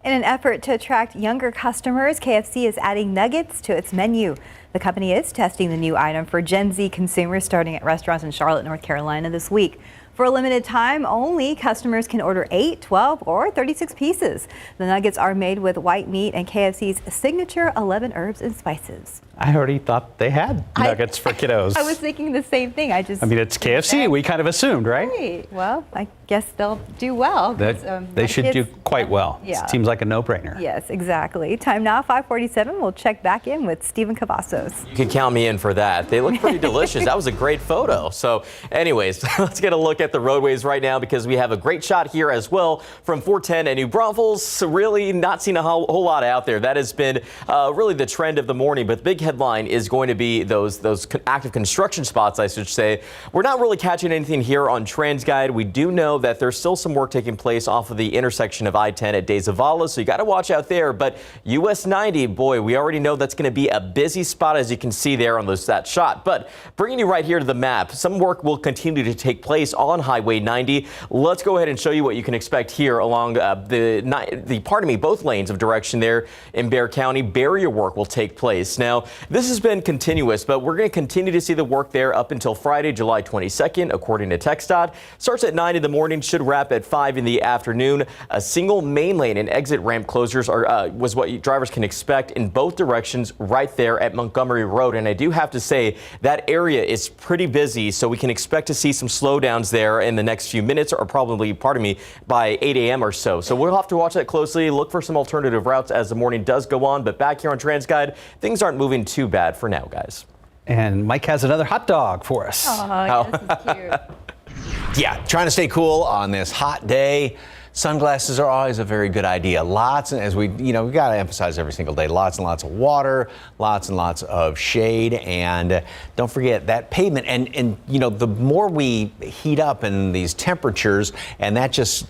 In an effort to attract younger customers, KFC is adding nuggets to its menu. The company is testing the new item for Gen Z consumers starting at restaurants in Charlotte, North Carolina this week. For a limited time only, customers can order 8, 12, or 36 pieces. The nuggets are made with white meat and KFC's signature 11 herbs and spices. I already thought they had nuggets for kiddos. I was thinking the same thing. I mean, it's KFC. We kind of assumed, right? Right. Well, I guess they'll do well. They should do quite well. Yeah. It seems like a no-brainer. Yes, exactly. Time now, 5:47. We'll check back in with Stephen Cavazos. You can count me in for that. They look pretty delicious. That was a great photo. So anyways, let's get a look at the roadways right now, because we have a great shot here as well from 410 and New Braunfels. So really not seen a whole lot out there. That has been really the trend of the morning. But the big headline is going to be those active construction spots, I should say. We're not really catching anything here on TransGuide. We do know that there's still some work taking place off of the intersection of I-10 at De Zavala, so you got to watch out there. But US 90, boy, we already know that's going to be a busy spot, as you can see there on that shot. But bringing you right here to the map, some work will continue to take place on Highway 90. Let's go ahead and show you what you can expect here along both lanes of direction there in Bexar County. Barrier work will take place. Now, This has been continuous, but we're going to continue to see the work there up until Friday, July 22nd, according to TxDOT. Starts at 9 in the morning, should wrap at 5 in the afternoon. A single main lane and exit ramp closures was what drivers can expect in both directions right there at Montgomery Road. And I do have to say that area is pretty busy, so we can expect to see some slowdowns there in the next few minutes, or probably, by 8 a.m. or so. So we'll have to watch that closely, look for some alternative routes as the morning does go on. But back here on TransGuide, things aren't moving too bad for now, guys. And Mike has another hot dog for us. Oh, this is cute. Yeah, trying to stay cool on this hot day. Sunglasses are always a very good idea. Lots, as we got to emphasize every single day, lots and lots of water, lots and lots of shade, and don't forget that pavement. And the more we heat up in these temperatures, and that just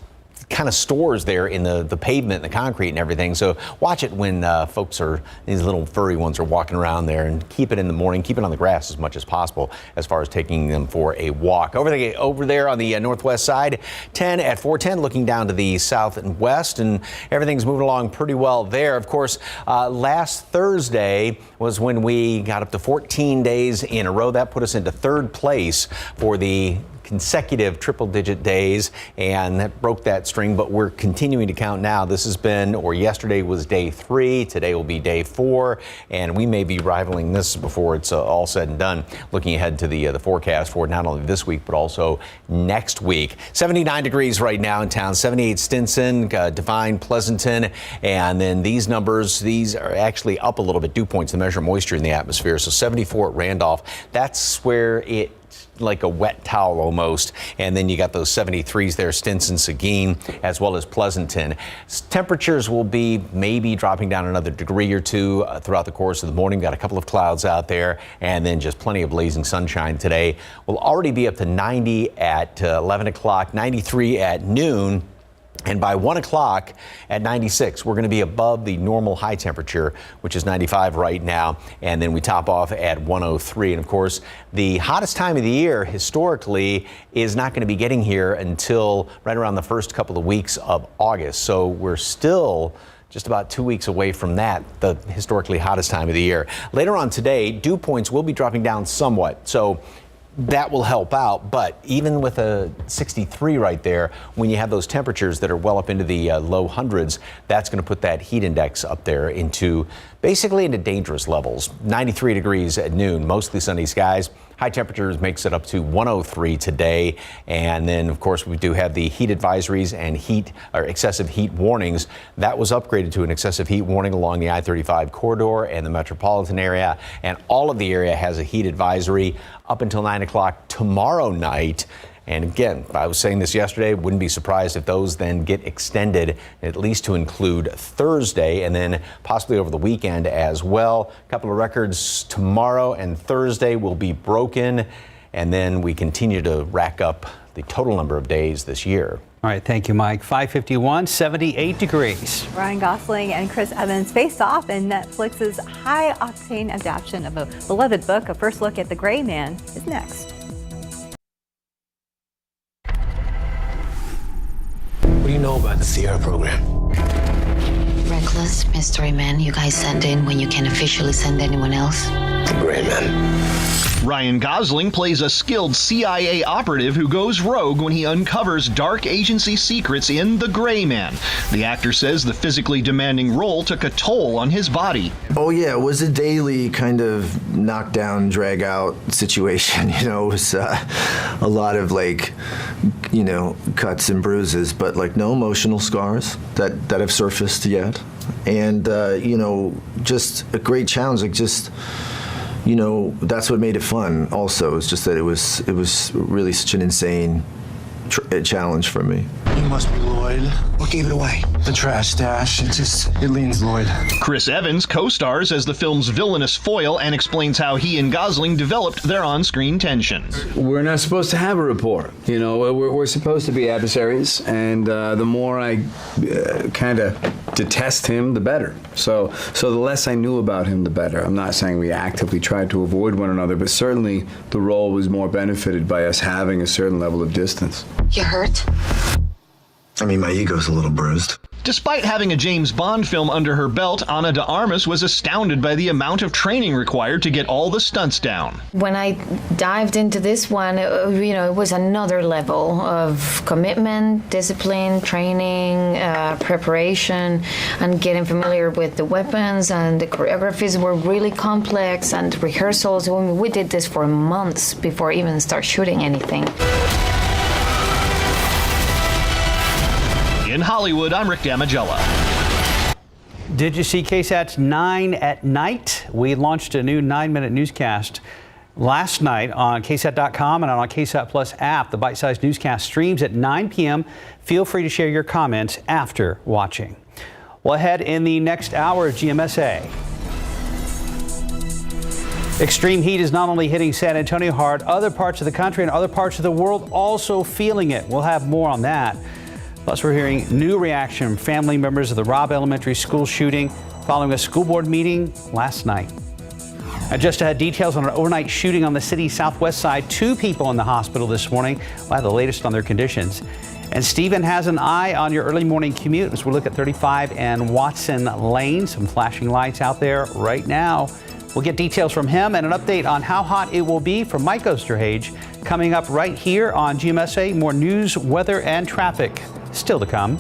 kind of stores there in the pavement, the concrete and everything. So watch it when these little furry ones are walking around there, and keep it in the morning, keep it on the grass as much as possible as far as taking them for a walk. Over there on the northwest side, 10 at 410, looking down to the south and west, and everything's moving along pretty well there. Of course, last Thursday was when we got up to 14 days in a row. That put us into third place for the consecutive triple-digit days, and that broke that string, but we're continuing to count now. Yesterday was day 3, today will be day 4, and we may be rivaling this before it's all said and done, looking ahead to the forecast for not only this week, but also next week. 79 degrees right now in town, 78 Stinson, Devine, Pleasanton, and then these numbers, these are actually up a little bit, dew points to measure moisture in the atmosphere, so 74 at Randolph. That's where it's like a wet towel almost. And then you got those 73s there, Stinson, Seguin, as well as Pleasanton. Temperatures will be maybe dropping down another degree or two throughout the course of the morning. Got a couple of clouds out there, and then just plenty of blazing sunshine today. We'll already be up to 90 at 11 o'clock, 93 at noon. And by 1 o'clock at 96, we're going to be above the normal high temperature, which is 95 right now. And then we top off at 103. And of course, the hottest time of the year historically is not going to be getting here until right around the first couple of weeks of August. So we're still just about 2 weeks away from that, the historically hottest time of the year. Later on today, dew points will be dropping down somewhat. So that will help out, but even with a 63 right there, when you have those temperatures that are well up into the low hundreds, that's going to put that heat index up there into dangerous levels. 93 degrees at noon, mostly sunny skies. High temperatures makes it up to 103 today. And then, of course, we do have the heat advisories and excessive heat warnings. That was upgraded to an excessive heat warning along the I-35 corridor and the metropolitan area. And all of the area has a heat advisory up until 9 o'clock tomorrow night. And again, I was saying this yesterday, wouldn't be surprised if those then get extended at least to include Thursday and then possibly over the weekend as well. A couple of records tomorrow and Thursday will be broken, and then we continue to rack up the total number of days this year. All right, thank you, Mike. 5:51, 78 degrees. Ryan Gosling and Chris Evans face off in Netflix's high-octane adaptation of a beloved book. A first look at The Gray Man is next. What do you know about the Sierra program? Reckless mystery man you guys send in when you can't officially send anyone else. The Gray Man. Ryan Gosling plays a skilled CIA operative who goes rogue when he uncovers dark agency secrets in The Gray Man. The actor says the physically demanding role took a toll on his body. Oh yeah, it was a daily kind of knockdown, drag out situation. It was a lot of cuts and bruises, but no emotional scars that have surfaced yet. And, just a great challenge. That's what made it fun also. It's just that it was really such an insane challenge for me. You must be Lloyd. What gave it away? The trash stash. It leans Lloyd. Chris Evans co-stars as the film's villainous foil and explains how he and Gosling developed their on-screen tension. We're not supposed to have a rapport. We're supposed to be adversaries, and the more I kind of detest him, the better. So the less I knew about him, the better. I'm not saying we actively tried to avoid one another, but certainly the role was more benefited by us having a certain level of distance. You hurt? My ego's a little bruised. Despite having a James Bond film under her belt, Ana de Armas was astounded by the amount of training required to get all the stunts down. When I dived into this one, it was another level of commitment, discipline, training, preparation, and getting familiar with the weapons. And the choreographies were really complex, and rehearsals. We did this for months before even start shooting anything. In Hollywood, I'm Rick Damagella. Did you see KSAT's 9 at Night? We launched a new 9-minute newscast last night on KSAT.com and on our KSAT Plus app. The bite-sized newscast streams at 9 p.m. Feel free to share your comments after watching. Well, ahead in the next hour of GMSA. Extreme heat is not only hitting San Antonio hard, other parts of the country and other parts of the world also feeling it. We'll have more on that. Plus, we're hearing new reaction from family members of the Robb Elementary School shooting following a school board meeting last night. And just ahead, details on an overnight shooting on the city's southwest side. 2 people in the hospital this morning. We'll have the latest on their conditions. And Stephen has an eye on your early morning commute as we look at 35 and Watson Lane. Some flashing lights out there right now. We'll get details from him and an update on how hot it will be from Mike Osterhage coming up right here on GMSA. More news, weather, and traffic still to come.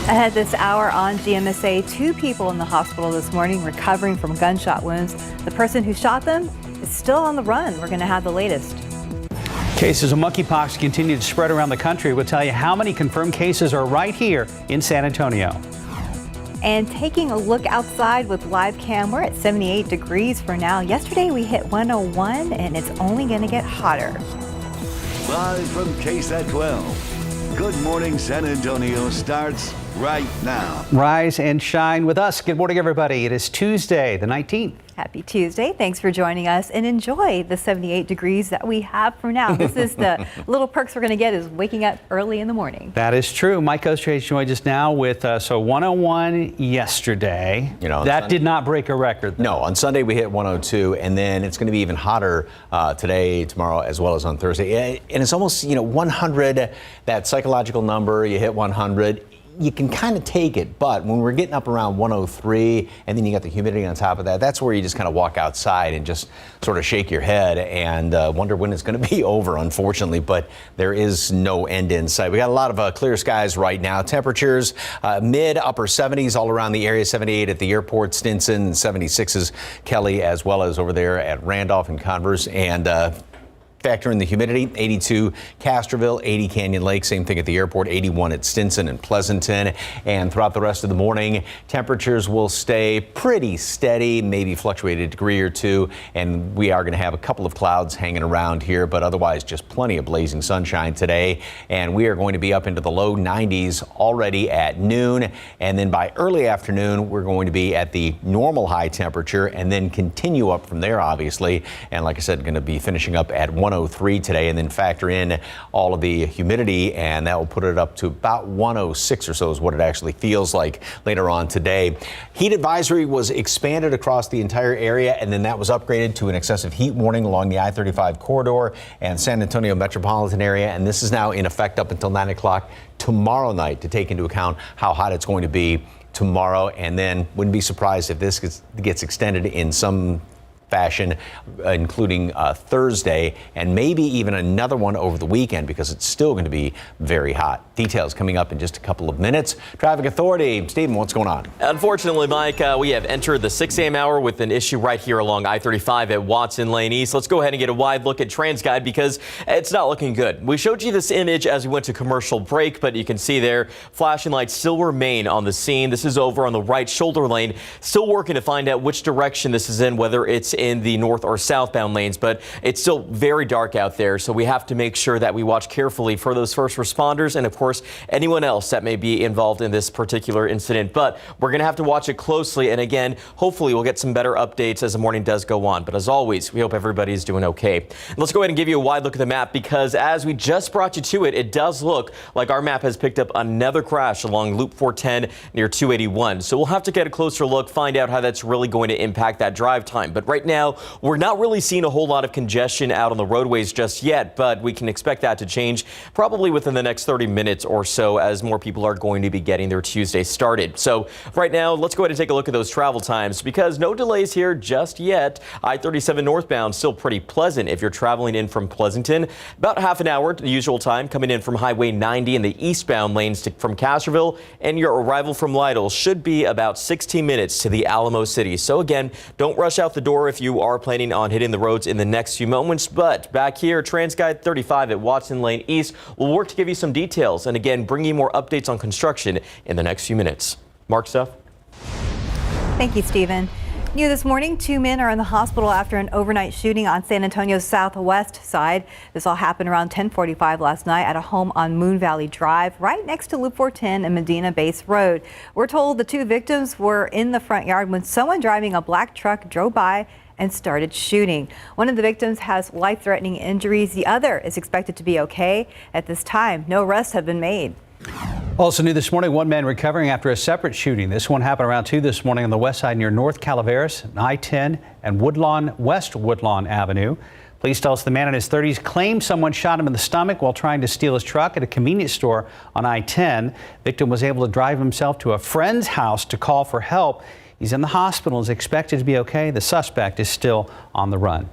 Ahead this hour on GMSA, 2 people in the hospital this morning recovering from gunshot wounds. The person who shot them is still on the run. We're going to have the latest. Cases of monkeypox continue to spread around the country. We'll tell you how many confirmed cases are right here in San Antonio. And taking a look outside with live cam, we're at 78 degrees for now. Yesterday we hit 101 and it's only going to get hotter. Live from KSAT 12. Good Morning San Antonio starts right now. Rise and shine with us. Good morning, everybody. It is Tuesday, the 19th. Happy Tuesday. Thanks for joining us and enjoy the 78 degrees that we have for now. This is the little perks we're going to get is waking up early in the morning. That is true. Mike Osterhage joins us now with 101 yesterday. That did not break a record, though. No, on Sunday we hit 102, and then it's going to be even hotter today, tomorrow, as well as on Thursday. And it's almost, 100, that psychological number, you hit 100. You can kind of take it, but when we're getting up around 103 and then you got the humidity on top of that, that's where you just kind of walk outside and just sort of shake your head and wonder when it's going to be over, unfortunately, but there is no end in sight. We got a lot of clear skies right now. Temperatures mid upper 70s all around the area, 78 at the airport, Stinson, 76s, Kelly, as well as over there at Randolph and Converse, and factor in the humidity, 82 Castroville, 80 Canyon Lake, same thing at the airport, 81 at Stinson and Pleasanton. And throughout the rest of the morning, temperatures will stay pretty steady, maybe fluctuate a degree or two. And we are going to have a couple of clouds hanging around here, but otherwise just plenty of blazing sunshine today. And we are going to be up into the low 90s already at noon. And then by early afternoon, we're going to be at the normal high temperature and then continue up from there, obviously. And like I said, going to be finishing up at 103 today, and then factor in all of the humidity, and that will put it up to about 106 or so is what it actually feels like later on today. Heat advisory was expanded across the entire area, and then that was upgraded to an excessive heat warning along the I-35 corridor and San Antonio metropolitan area, and this is now in effect up until 9 o'clock tomorrow night to take into account how hot it's going to be tomorrow. And then wouldn't be surprised if this gets extended in some fashion, including Thursday, and maybe even another one over the weekend, because it's still going to be very hot. Details coming up in just a couple of minutes. Traffic Authority, Stephen, what's going on? Unfortunately, Mike, we have entered the 6 a.m. hour with an issue right here along I-35 at Watson Lane East. Let's go ahead and get a wide look at TransGuide because it's not looking good. We showed you this image as we went to commercial break, but you can see there flashing lights still remain on the scene. This is over on the right shoulder lane. Still working to find out which direction this is in, whether it's in the north or southbound lanes, but it's still very dark out there. So we have to make sure that we watch carefully for those first responders and, of course, anyone else that may be involved in this particular incident. But we're going to have to watch it closely. And again, hopefully we'll get some better updates as the morning does go on. But as always, we hope everybody's doing okay. Let's go ahead and give you a wide look at the map, because as we just brought you to it, it does look like our map has picked up another crash along Loop 410 near 281. So we'll have to get a closer look, find out how that's really going to impact that drive time. But right now, we're not really seeing a whole lot of congestion out on the roadways just yet, but we can expect that to change probably within the next 30 minutes or so as more people are going to be getting their Tuesday started. So right now, let's go ahead and take a look at those travel times, because no delays here just yet. I-37 northbound still pretty pleasant if you're traveling in from Pleasanton. About half an hour, the usual time, coming in from Highway 90 in the eastbound lanes from Castroville, and your arrival from Lytle should be about 16 minutes to the Alamo City. So again, don't rush out the door if you are planning on hitting the roads in the next few moments. But back here, TransGuide 35 at Watson Lane East will work to give you some details and again bring you more updates on construction in the next few minutes. Mark, Steph. Thank you, Stephen. New this morning, 2 men are in the hospital after an overnight shooting on San Antonio's southwest side. This all happened around 10:45 last night at a home on Moon Valley Drive, right next to Loop 410 and Medina Base Road. We're told the two victims were in the front yard when someone driving a black truck drove by and started shooting. One of the victims has life-threatening injuries. The other is expected to be okay. At this time, no arrests have been made. Also new this morning, one man recovering after a separate shooting. This one happened around 2 this morning on the west side near North Calaveras, I-10 and West Woodlawn Avenue. Police tell us the man in his 30s claimed someone shot him in the stomach while trying to steal his truck at a convenience store on I-10. Victim was able to drive himself to a friend's house to call for help. He's in the hospital and is expected to be okay. The suspect is still on the run.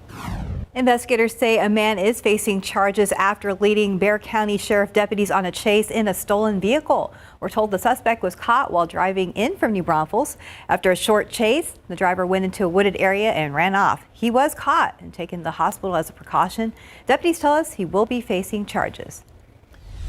Investigators say a man is facing charges after leading Bexar County Sheriff deputies on a chase in a stolen vehicle. We're told the suspect was caught while driving in from New Braunfels. After a short chase, the driver went into a wooded area and ran off. He was caught and taken to the hospital as a precaution. Deputies tell us he will be facing charges.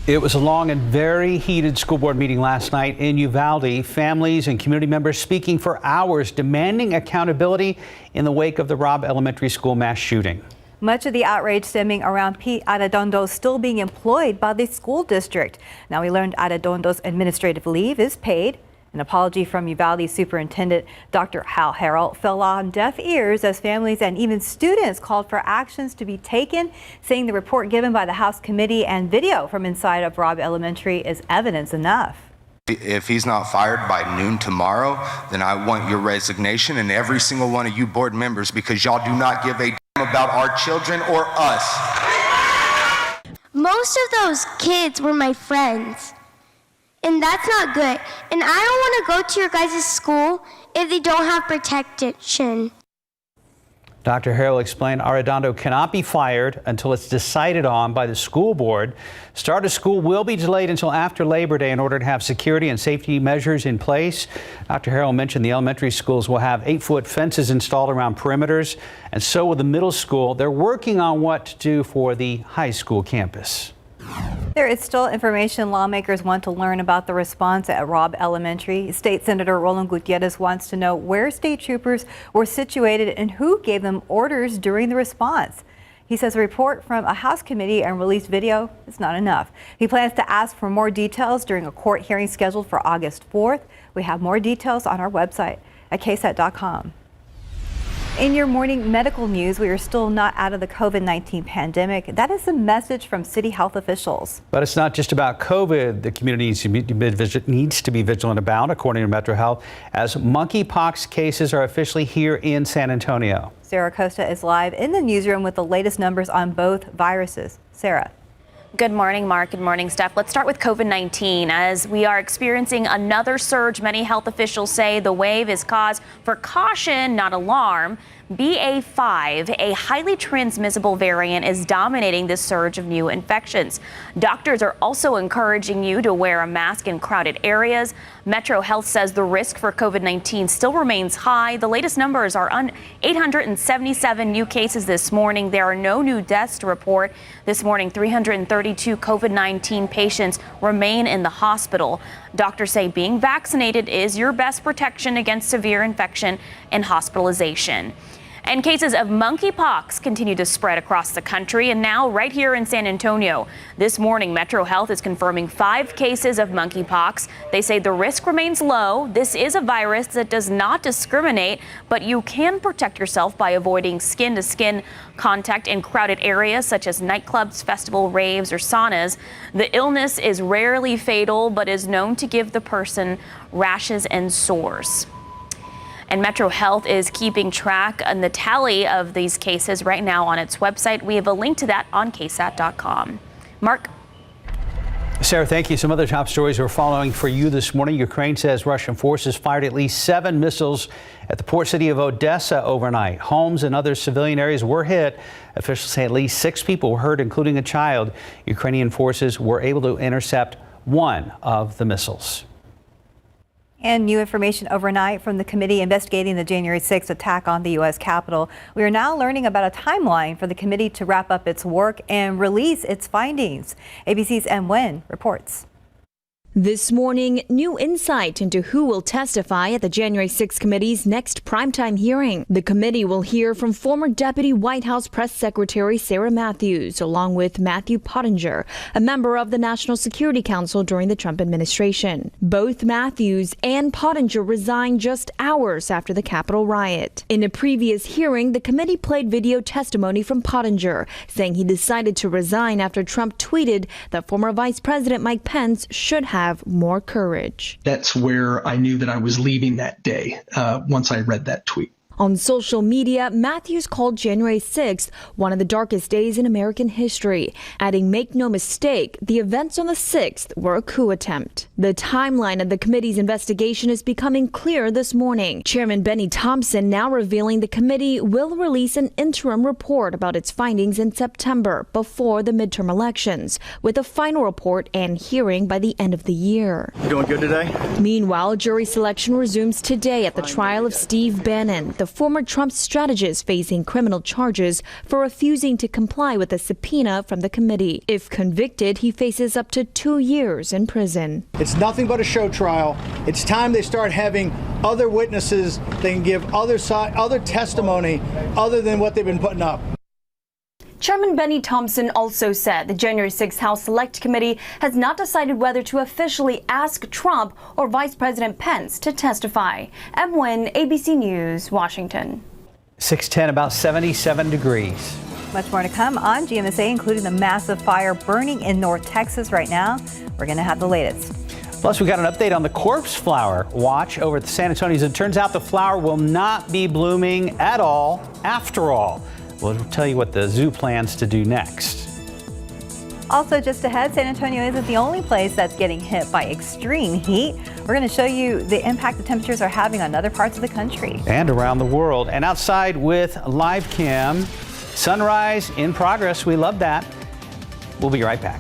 It was a long and very heated school board meeting last night in Uvalde. Families and community members speaking for hours, demanding accountability in the wake of the Robb Elementary School mass shooting. Much of the outrage stemming around Pete Arredondo still being employed by the school district. Now we learned Arredondo's administrative leave is paid. An apology from Uvalde Superintendent Dr. Hal Harrell fell on deaf ears as families and even students called for actions to be taken, saying the report given by the House committee and video from inside of Robb Elementary is evidence enough. If he's not fired by noon tomorrow, then I want your resignation and every single one of you board members, because y'all do not give a damn about our children or us. Most of those kids were my friends. And that's not good. And I don't want to go to your guys' school if they don't have protection. Dr. Harrell explained Arredondo cannot be fired until it's decided on by the school board. Start of school will be delayed until after Labor Day in order to have security and safety measures in place. Dr. Harrell mentioned the elementary schools will have 8-foot fences installed around perimeters, and so will the middle school. They're working on what to do for the high school campus. There is still information lawmakers want to learn about the response at Robb Elementary. State Senator Roland Gutierrez wants to know where state troopers were situated and who gave them orders during the response. He says a report from a House committee and released video is not enough. He plans to ask for more details during a court hearing scheduled for August 4th. We have more details on our website at KSAT.com. In your morning medical news, we are still not out of the COVID-19 pandemic. That is the message from city health officials. But it's not just about COVID the community needs to be vigilant about, according to Metro Health, as monkeypox cases are officially here in San Antonio. Sarah Costa is live in the newsroom with the latest numbers on both viruses. Sarah. Good morning, Mark. Good morning, Steph. Let's start with COVID-19. As we are experiencing another surge, many health officials say the wave is cause for caution, not alarm. BA.5, a highly transmissible variant, is dominating this surge of new infections. Doctors are also encouraging you to wear a mask in crowded areas. Metro Health says the risk for COVID-19 still remains high. The latest numbers are 877 new cases this morning. There are no new deaths to report. This morning, 332 COVID-19 patients remain in the hospital. Doctors say being vaccinated is your best protection against severe infection and hospitalization. And cases of monkeypox continue to spread across the country, and now right here in San Antonio. This morning, Metro Health is confirming 5 cases of monkeypox. They say the risk remains low. This is a virus that does not discriminate, but you can protect yourself by avoiding skin-to-skin contact in crowded areas such as nightclubs, festival raves, or saunas. The illness is rarely fatal, but is known to give the person rashes and sores. And Metro Health is keeping track on the tally of these cases right now on its website. We have a link to that on KSAT.com. Mark? Sarah, thank you. Some other top stories we're following for you this morning. Ukraine says Russian forces fired at least 7 missiles at the port city of Odessa overnight. Homes and other civilian areas were hit. Officials say at least 6 people were hurt, including a child. Ukrainian forces were able to intercept 1 of the missiles. And new information overnight from the committee investigating the January 6th attack on the U.S. Capitol. We are now learning about a timeline for the committee to wrap up its work and release its findings. ABC's M. Nguyen reports. This morning, new insight into who will testify at the January 6 committee's next primetime hearing. The committee will hear from former Deputy White House Press Secretary Sarah Matthews, along with Matthew Pottinger, a member of the National Security Council during the Trump administration. Both Matthews and Pottinger resigned just hours after the Capitol riot. In a previous hearing, the committee played video testimony from Pottinger, saying he decided to resign after Trump tweeted that former Vice President Mike Pence should have more courage. That's where I knew that I was leaving that day once I read that tweet. On social media, Matthews called January 6th one of the darkest days in American history, adding, "Make no mistake, the events on the 6th were a coup attempt." The timeline of the committee's investigation is becoming clear this morning. Chairman Benny Thompson now revealing the committee will release an interim report about its findings in September before the midterm elections, with a final report and hearing by the end of the year. You doing good today? Meanwhile, jury selection resumes today at the trial of Steve Bannon, the former Trump strategist facing criminal charges for refusing to comply with a subpoena from the committee. If convicted, he faces up to 2 years in prison. It's nothing but a show trial. It's time they start having other witnesses. They can give other testimony other than what they've been putting up. Chairman Benny Thompson also said the January 6th House Select Committee has not decided whether to officially ask Trump or Vice President Pence to testify. M. Nguyen, ABC News, Washington. 6:10, about 77 degrees. Much more to come on GMSA, including the massive fire burning in North Texas right now. We're going to have the latest. Plus, we got an update on the corpse flower watch over at the San Antonio. It turns out the flower will not be blooming at all after all. We'll tell you what the zoo plans to do next. Also, just ahead, San Antonio isn't the only place that's getting hit by extreme heat. We're going to show you the impact the temperatures are having on other parts of the country. And around the world. And outside with live cam, sunrise in progress. We love that. We'll be right back.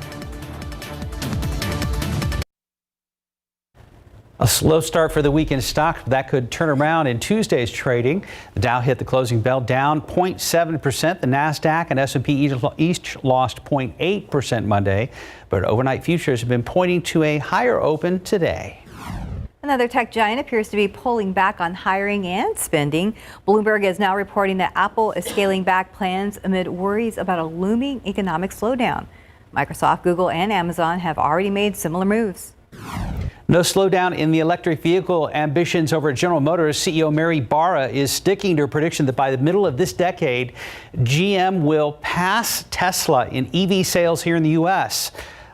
A slow start for the weekend stock. That could turn around in Tuesday's trading. The Dow hit the closing bell down 0.7%. The NASDAQ and S&P each lost 0.8% Monday. But overnight futures have been pointing to a higher open today. Another tech giant appears to be pulling back on hiring and spending. Bloomberg is now reporting that Apple is scaling back plans amid worries about a looming economic slowdown. Microsoft, Google, and Amazon have already made similar moves. No slowdown in the electric vehicle ambitions over at General Motors. CEO Mary Barra is sticking to her prediction that by the middle of this decade, GM will pass Tesla in EV sales here in the U.S.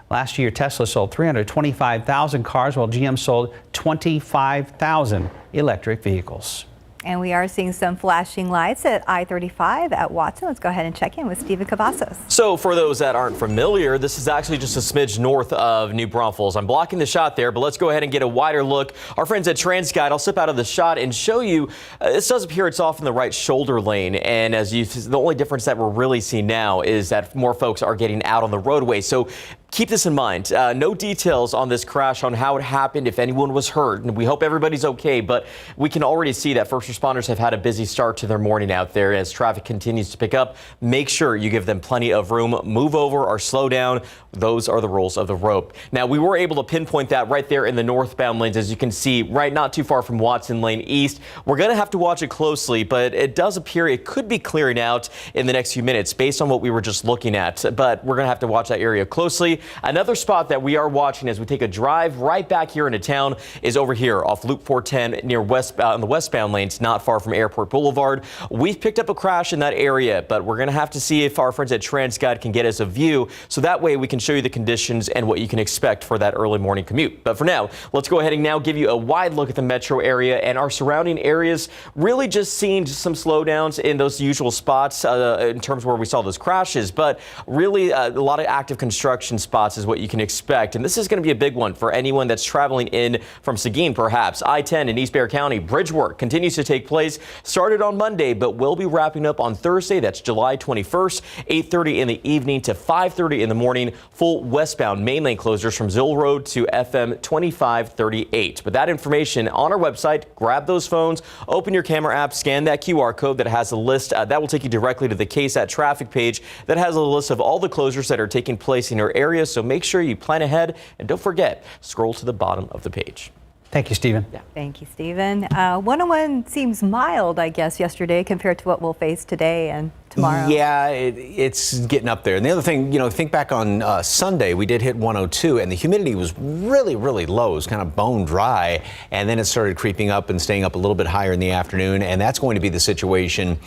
Last year, Tesla sold 325,000 cars, while GM sold 25,000 electric vehicles. And we are seeing some flashing lights at I-35 at Watson. Let's go ahead and check in with Stephen Cavazos. So for those that aren't familiar, this is actually just a smidge north of New Braunfels. I'm blocking the shot there, but let's go ahead and get a wider look. Our friends at TransGuide, I'll step out of the shot and show you. This does appear it's off in the right shoulder lane. And the only difference that we're really seeing now is that more folks are getting out on the roadway. So Keep this in mind. No details on this crash on how it happened, if anyone was hurt, and we hope everybody's okay, but we can already see that first responders have had a busy start to their morning out there as traffic continues to pick up. Make sure you give them plenty of room, move over or slow down. Those are the rules of the road. Now, we were able to pinpoint that right there in the northbound lanes, as you can see, right not too far from Watson Lane East. We're going to have to watch it closely, but it does appear it could be clearing out in the next few minutes based on what we were just looking at, but we're going to have to watch that area closely. Another spot that we are watching as we take a drive right back here into town is over here off Loop 410 near on the westbound lanes, not far from Airport Boulevard. We've picked up a crash in that area, but we're going to have to see if our friends at TransGuide can get us a view, so that way we can show you the conditions and what you can expect for that early morning commute. But for now, let's go ahead and now give you a wide look at the metro area and our surrounding areas. Really just seeing some slowdowns in those usual spots in terms of where we saw those crashes, but really a lot of active construction spots is what you can expect. And this is going to be a big one for anyone that's traveling in from Seguin, perhaps. I-10 in East Bexar County, bridge work continues to take place. Started on Monday, but will be wrapping up on Thursday. That's July 21st, 8:30 in the evening to 5:30 in the morning. Full westbound main lane closures from Zill Road to FM 2538. But that information on our website, grab those phones, open your camera app, scan that QR code that has a list. That will take you directly to the KSAT traffic page that has a list of all the closures that are taking place in your area. So make sure you plan ahead, and don't forget, scroll to the bottom of the page. Thank you, Stephen. Yeah. Thank you, Stephen. 101 seems mild, I guess, yesterday compared to what we'll face today and tomorrow. Yeah, it's getting up there. And the other thing, think back on Sunday, we did hit 102, and the humidity was really, really low. It was kind of bone dry, and then it started creeping up and staying up a little bit higher in the afternoon, and that's going to be the situation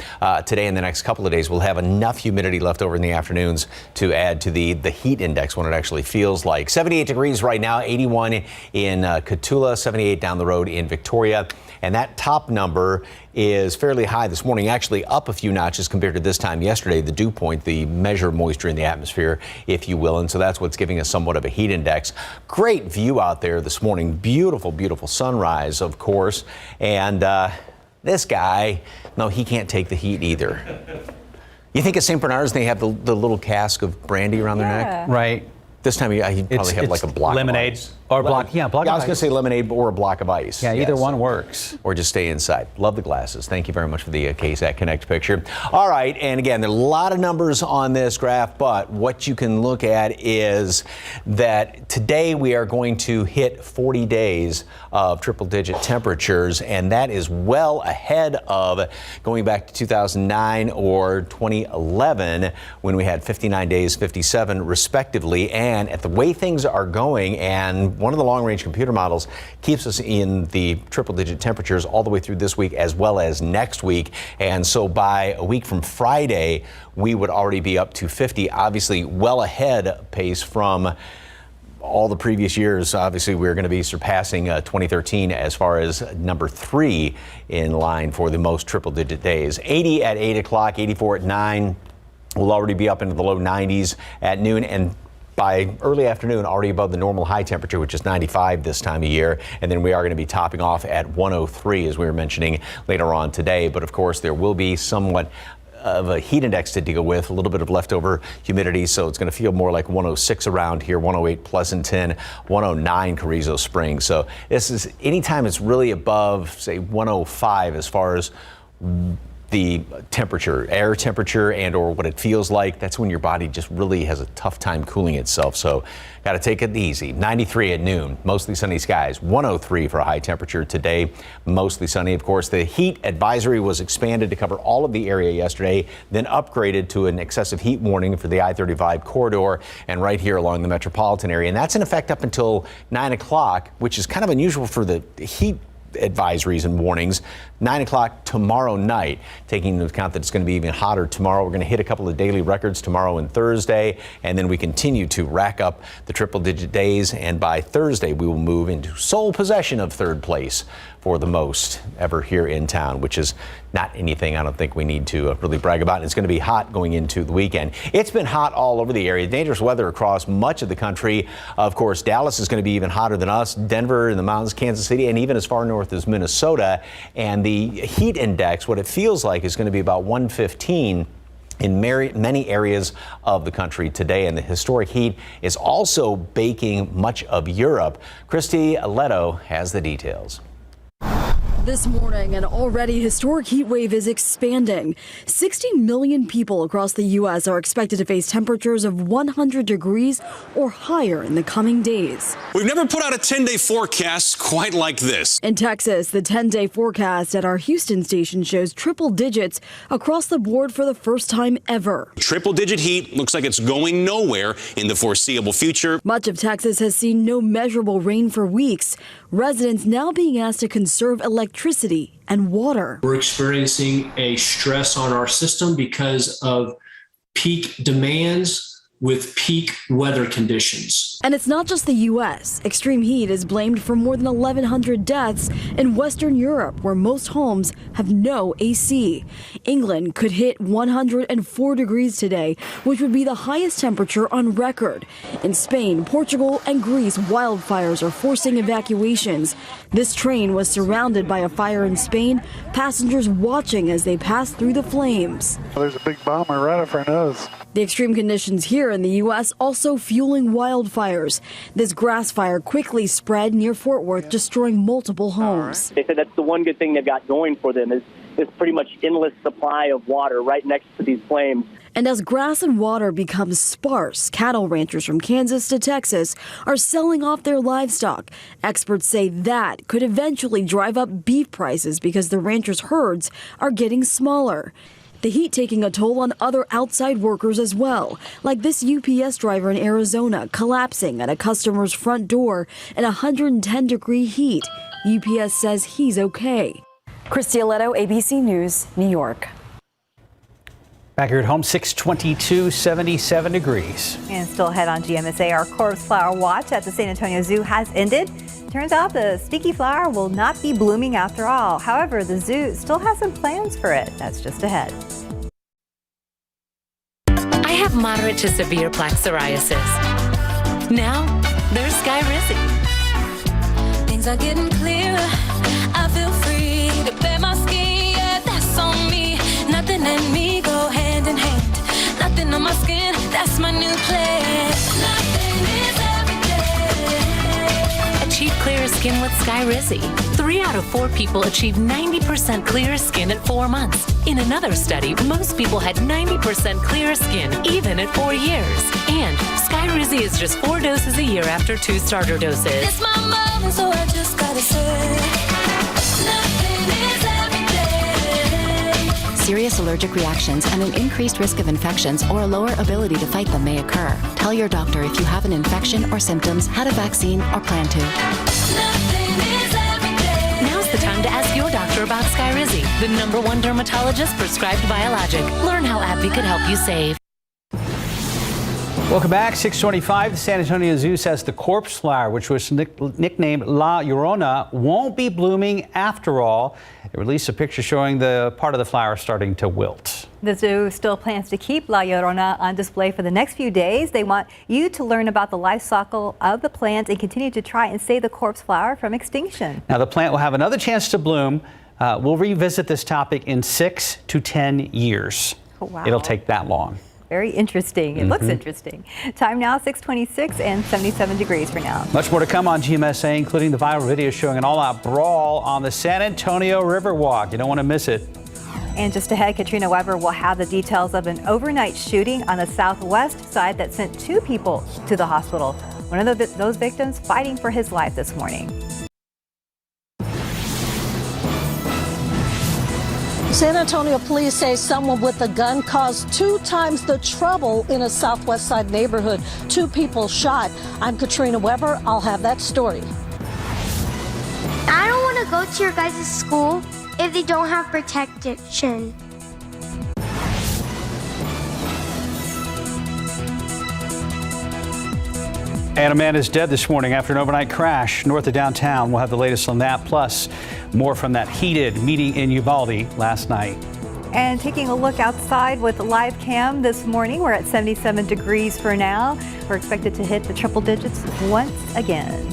today and the next couple of days. We'll have enough humidity left over in the afternoons to add to the heat index when it actually feels like. 78 degrees right now, 81 in Cotulla, 78 down the road in Victoria, and that top number is fairly high this morning, actually up a few notches compared to this time yesterday, the dew point, the measure of moisture in the atmosphere, if you will. And so that's what's giving us somewhat of a heat index. Great view out there this morning. Beautiful, beautiful sunrise, of course. And this guy, no, he can't take the heat either. You think at St. Bernard's they have the little cask of brandy around their neck? Right. This time he'd probably have like a block lemonade of ice. Or block, I was going to say lemonade or a block of ice. Yeah, either one works. Or just stay inside. Love the glasses. Thank you very much for the KSAT Connect picture. All right, and again, there are a lot of numbers on this graph, but what you can look at is that today we are going to hit 40 days of triple-digit temperatures, and that is well ahead of going back to 2009 or 2011 when we had 59 days, 57 respectively. And at the way things are going, and one of the long-range computer models keeps us in the triple-digit temperatures all the way through this week as well as next week. And so by a week from Friday, we would already be up to 50, obviously well ahead pace from all the previous years. Obviously, we're going to be surpassing 2013 as far as number 3 in line for the most triple-digit days. 80 at 8 o'clock, 84 at 9. We'll already be up into the low 90s at noon, and by early afternoon, already above the normal high temperature, which is 95 this time of year. And then we are going to be topping off at 103, as we were mentioning later on today. But of course, there will be somewhat of a heat index to deal with, a little bit of leftover humidity, so it's going to feel more like 106 around here, 108 Pleasanton, 109 Carrizo Springs. So this is anytime it's really above, say, 105 as far as the temperature, air temperature, and or what it feels like, that's when your body just really has a tough time cooling itself. So got to take it easy. 93 at noon, mostly sunny skies. 103 for a high temperature today, mostly sunny. Of course, the heat advisory was expanded to cover all of the area yesterday, then upgraded to an excessive heat warning for the I-35 corridor and right here along the metropolitan area. And that's in effect up until 9 o'clock, which is kind of unusual for the heat advisories and warnings. 9 o'clock tomorrow night, taking into account that it's going to be even hotter tomorrow. We're going to hit a couple of daily records tomorrow and Thursday, and then we continue to rack up the triple-digit days, and by Thursday we will move into sole possession of third place for the most ever here in town, which is not anything I don't think we need to really brag about. It's going to be hot going into the weekend. It's been hot all over the area. Dangerous weather across much of the country. Of course, Dallas is going to be even hotter than us. Denver in the mountains, Kansas City, and even as far north as Minnesota. And the heat index, what it feels like, is going to be about 115 in many areas of the country today, and the historic heat is also baking much of Europe. Christy Leto has the details. This morning, an already historic heat wave is expanding. 60 million people across the U.S. are expected to face temperatures of 100 degrees or higher in the coming days. We've never put out a 10-day forecast quite like this. In Texas, the 10-day forecast at our Houston station shows triple digits across the board for the first time ever. Triple-digit heat looks like it's going nowhere in the foreseeable future. Much of Texas has seen no measurable rain for weeks. Residents now being asked to conserve electricity and water. We're experiencing a stress on our system because of peak demands with peak weather conditions. And it's not just the U.S. Extreme heat is blamed for more than 1,100 deaths in Western Europe, where most homes have no AC. England could hit 104 degrees today, which would be the highest temperature on record. In Spain, Portugal, and Greece, wildfires are forcing evacuations. This train was surrounded by a fire in Spain, passengers watching as they passed through the flames. There's a big bomber right off our nose. The extreme conditions here in the U.S. also fueling wildfires. This grass fire quickly spread near Fort Worth, destroying multiple homes. They said that's the one good thing they've got going for them is pretty much endless supply of water right next to these flames. And as grass and water become sparse, cattle ranchers from Kansas to Texas are selling off their livestock. Experts say that could eventually drive up beef prices because the ranchers' herds are getting smaller. The heat taking a toll on other outside workers as well, like this UPS driver in Arizona collapsing at a customer's front door in 110-degree heat. UPS says he's okay. Christy Leto, ABC News, New York. Back here at home, 622, 77 degrees. And still ahead on GMSA, our corpse flower watch at the San Antonio Zoo has ended. Turns out the stinky flower will not be blooming after all. However, the zoo still has some plans for it. That's just ahead. I have moderate to severe plaque psoriasis. Now, there's Skyrizi. Things are getting clearer. I feel free to bare my skin. Yeah, that's on me. Nothing and me go hand in hand. Nothing on my skin. That's my new plan. Nothing is Achieve clearer skin with Skyrizi. 3 out of 4 people achieve 90% clearer skin at 4 months. In another study, most people had 90% clearer skin even at 4 years. And Skyrizi is just 4 doses a year after 2 starter doses. It's my moment, so I just gotta say, nothing is everyday. Serious allergic reactions and an increased risk of infections or a lower ability to fight them may occur. Tell your doctor if you have an infection or symptoms, had a vaccine, or plan to. Now's the time to ask your doctor about Skyrizi, the #1 dermatologist prescribed biologic. Learn how AbbVie could help you save. Welcome back. 625. The San Antonio Zoo says the corpse flower, which was nicknamed La Llorona, won't be blooming after all. They released a picture showing the part of the flower starting to wilt. The zoo still plans to keep La Llorona on display for the next few days. They want you to learn about the life cycle of the plant and continue to try and save the corpse flower from extinction. Now, the plant will have another chance to bloom. We'll revisit this topic in 6 to 10 years. Oh, wow. It'll take that long. Very interesting. It looks interesting. Time now, 626 and 77 degrees for now. Much more to come on GMSA, including the viral video showing an all-out brawl on the San Antonio Riverwalk. You don't want to miss it. And just ahead, Katrina Weber will have the details of an overnight shooting on the southwest side that sent 2 people to the hospital. One of those victims fighting for his life this morning. San Antonio police say someone with a gun caused 2 times the trouble in a southwest side neighborhood. 2 people shot. I'm Katrina Weber. I'll have that story. I don't want to go to your guys' school if they don't have protection. And a man is dead this morning after an overnight crash north of downtown. We'll have the latest on that, plus more from that heated meeting in Uvalde last night. And taking a look outside with live cam this morning, we're at 77 degrees for now. We're expected to hit the triple digits once again.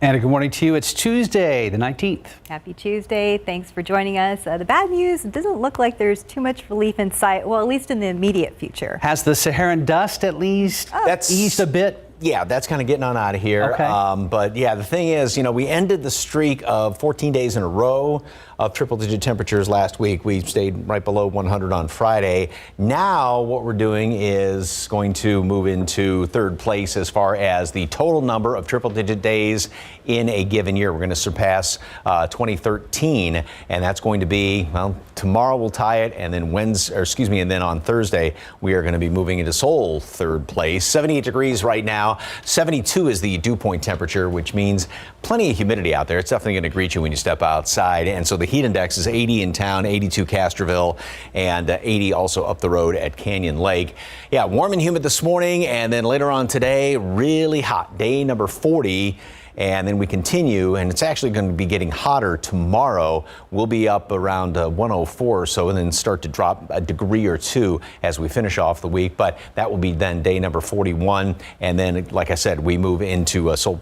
And good morning to you. It's Tuesday, the 19th. Happy Tuesday. Thanks for joining us. The bad news, it doesn't look like there's too much relief in sight, well, at least in the immediate future. Has the Saharan dust at least eased a bit? Yeah, that's kind of getting on out of here. Okay. But yeah, the thing is, we ended the streak of 14 days in a row of triple-digit temperatures last week. We stayed right below 100 on Friday. Now what we're doing is going to move into third place as far as the total number of triple-digit days in a given year. We're going to surpass 2013, and that's going to be, well, tomorrow we'll tie it, and then and then on Thursday we are going to be moving into sole third place. 78 degrees right now. 72 is the dew point temperature, which means plenty of humidity out there. It's definitely going to greet you when you step outside. And so the heat index is 80 in town, 82 Castroville, and 80 also up the road at Canyon Lake. Yeah, warm and humid this morning, and then later on today, really hot. Day number 40. And then we continue, and it's actually going to be getting hotter tomorrow. We'll be up around 104 or so, and then start to drop a degree or two as we finish off the week. But that will be then day number 41. And then, like I said, we move into a sole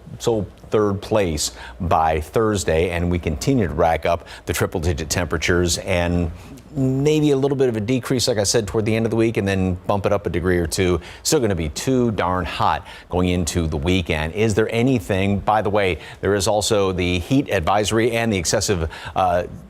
third place by Thursday, and we continue to rack up the triple-digit temperatures and maybe a little bit of a decrease, like I said, toward the end of the week, and then bump it up a degree or two. Still going to be too darn hot going into the weekend. Is there anything, by the way, there is also the heat advisory and the excessive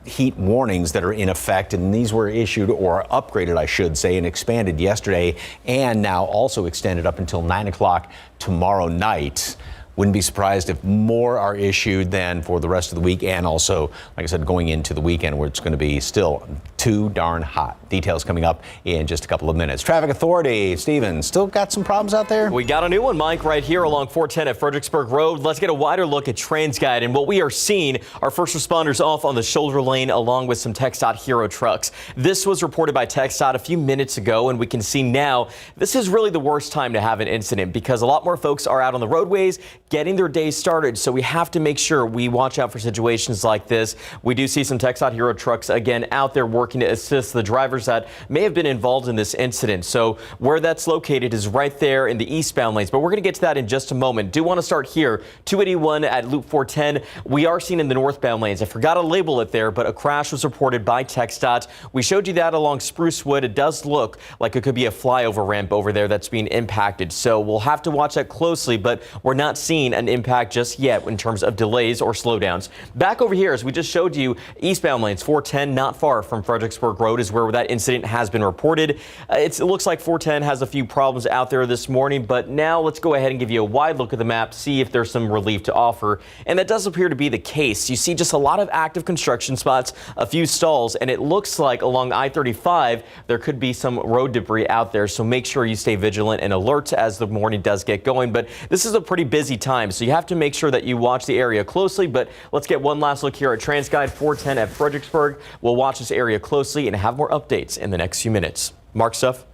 heat warnings that are in effect, and these were issued or upgraded, I should say, and expanded yesterday, and now also extended up until 9 o'clock tomorrow night. Wouldn't be surprised if more are issued than for the rest of the week, and also, like I said, going into the weekend where it's going to be still too darn hot. Details coming up in just a couple of minutes. Traffic Authority, Steven, still got some problems out there? We got a new one, Mike, right here along 410 at Fredericksburg Road. Let's get a wider look at TransGuide, and what we are seeing are first responders off on the shoulder lane along with some TxDOT Hero trucks. This was reported by TxDOT a few minutes ago, and we can see now this is really the worst time to have an incident because a lot more folks are out on the roadways getting their day started, so we have to make sure we watch out for situations like this. We do see some TxDOT Hero trucks again out there working to assist the drivers that may have been involved in this incident. So where that's located is right there in the eastbound lanes, but we're going to get to that in just a moment. Do want to start here, 281 at Loop 410. We are seen in the northbound lanes. I forgot to label it there, but a crash was reported by TxDOT. We showed you that along Sprucewood. It does look like it could be a flyover ramp over there that's being impacted, so we'll have to watch that closely, but we're not seeing an impact just yet in terms of delays or slowdowns. Back over here, as we just showed you, eastbound lanes 410, not far from Fredericksburg Road is where that incident has been reported. It looks like 410 has a few problems out there this morning, but now let's go ahead and give you a wide look at the map, see if there's some relief to offer. And that does appear to be the case. You see just a lot of active construction spots, a few stalls, and it looks like along I-35 there could be some road debris out there. So make sure you stay vigilant and alert as the morning does get going. But this is a pretty busy time, so you have to make sure that you watch the area closely. But let's get one last look here at TransGuide 410 at Fredericksburg. We'll watch this area closely and have more updates in the next few minutes. Mark, stuff.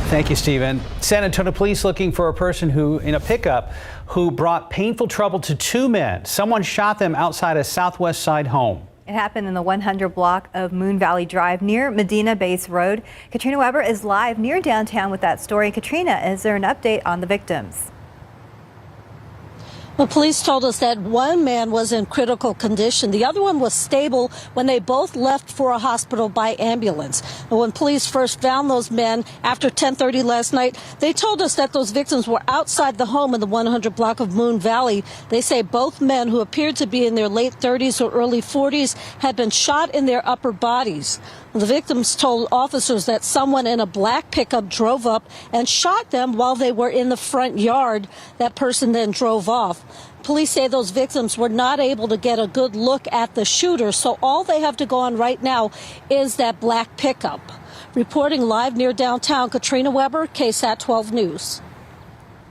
Thank you, Stephen. San Antonio police looking for a person in a pickup who brought painful trouble to two men. Someone shot them outside a Southwest Side home. It happened in the 100 block of Moon Valley Drive near Medina Base Road. Katrina Weber is live near downtown with that story. Katrina, is there an update on the victims? The police told us that one man was in critical condition. The other one was stable when they both left for a hospital by ambulance. And when police first found those men after 10:30 last night, they told us that those victims were outside the home in the 100 block of Moon Valley. They say both men, who appeared to be in their late 30s or early 40s, had been shot in their upper bodies. The victims told officers that someone in a black pickup drove up and shot them while they were in the front yard. That person then drove off. Police say those victims were not able to get a good look at the shooter, so all they have to go on right now is that black pickup. Reporting live near downtown, Katrina Weber, KSAT 12 News.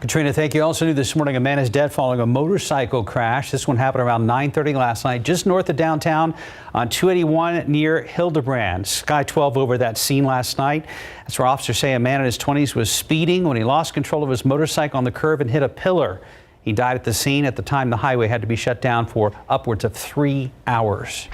Katrina, thank you. Also new this morning, a man is dead following a motorcycle crash. This one happened around 9:30 last night, just north of downtown on 281 near Hildebrand. Sky 12 over that scene last night. That's where officers say a man in his 20s was speeding when he lost control of his motorcycle on the curve and hit a pillar. He died at the scene. At the time, the highway had to be shut down for upwards of 3 hours.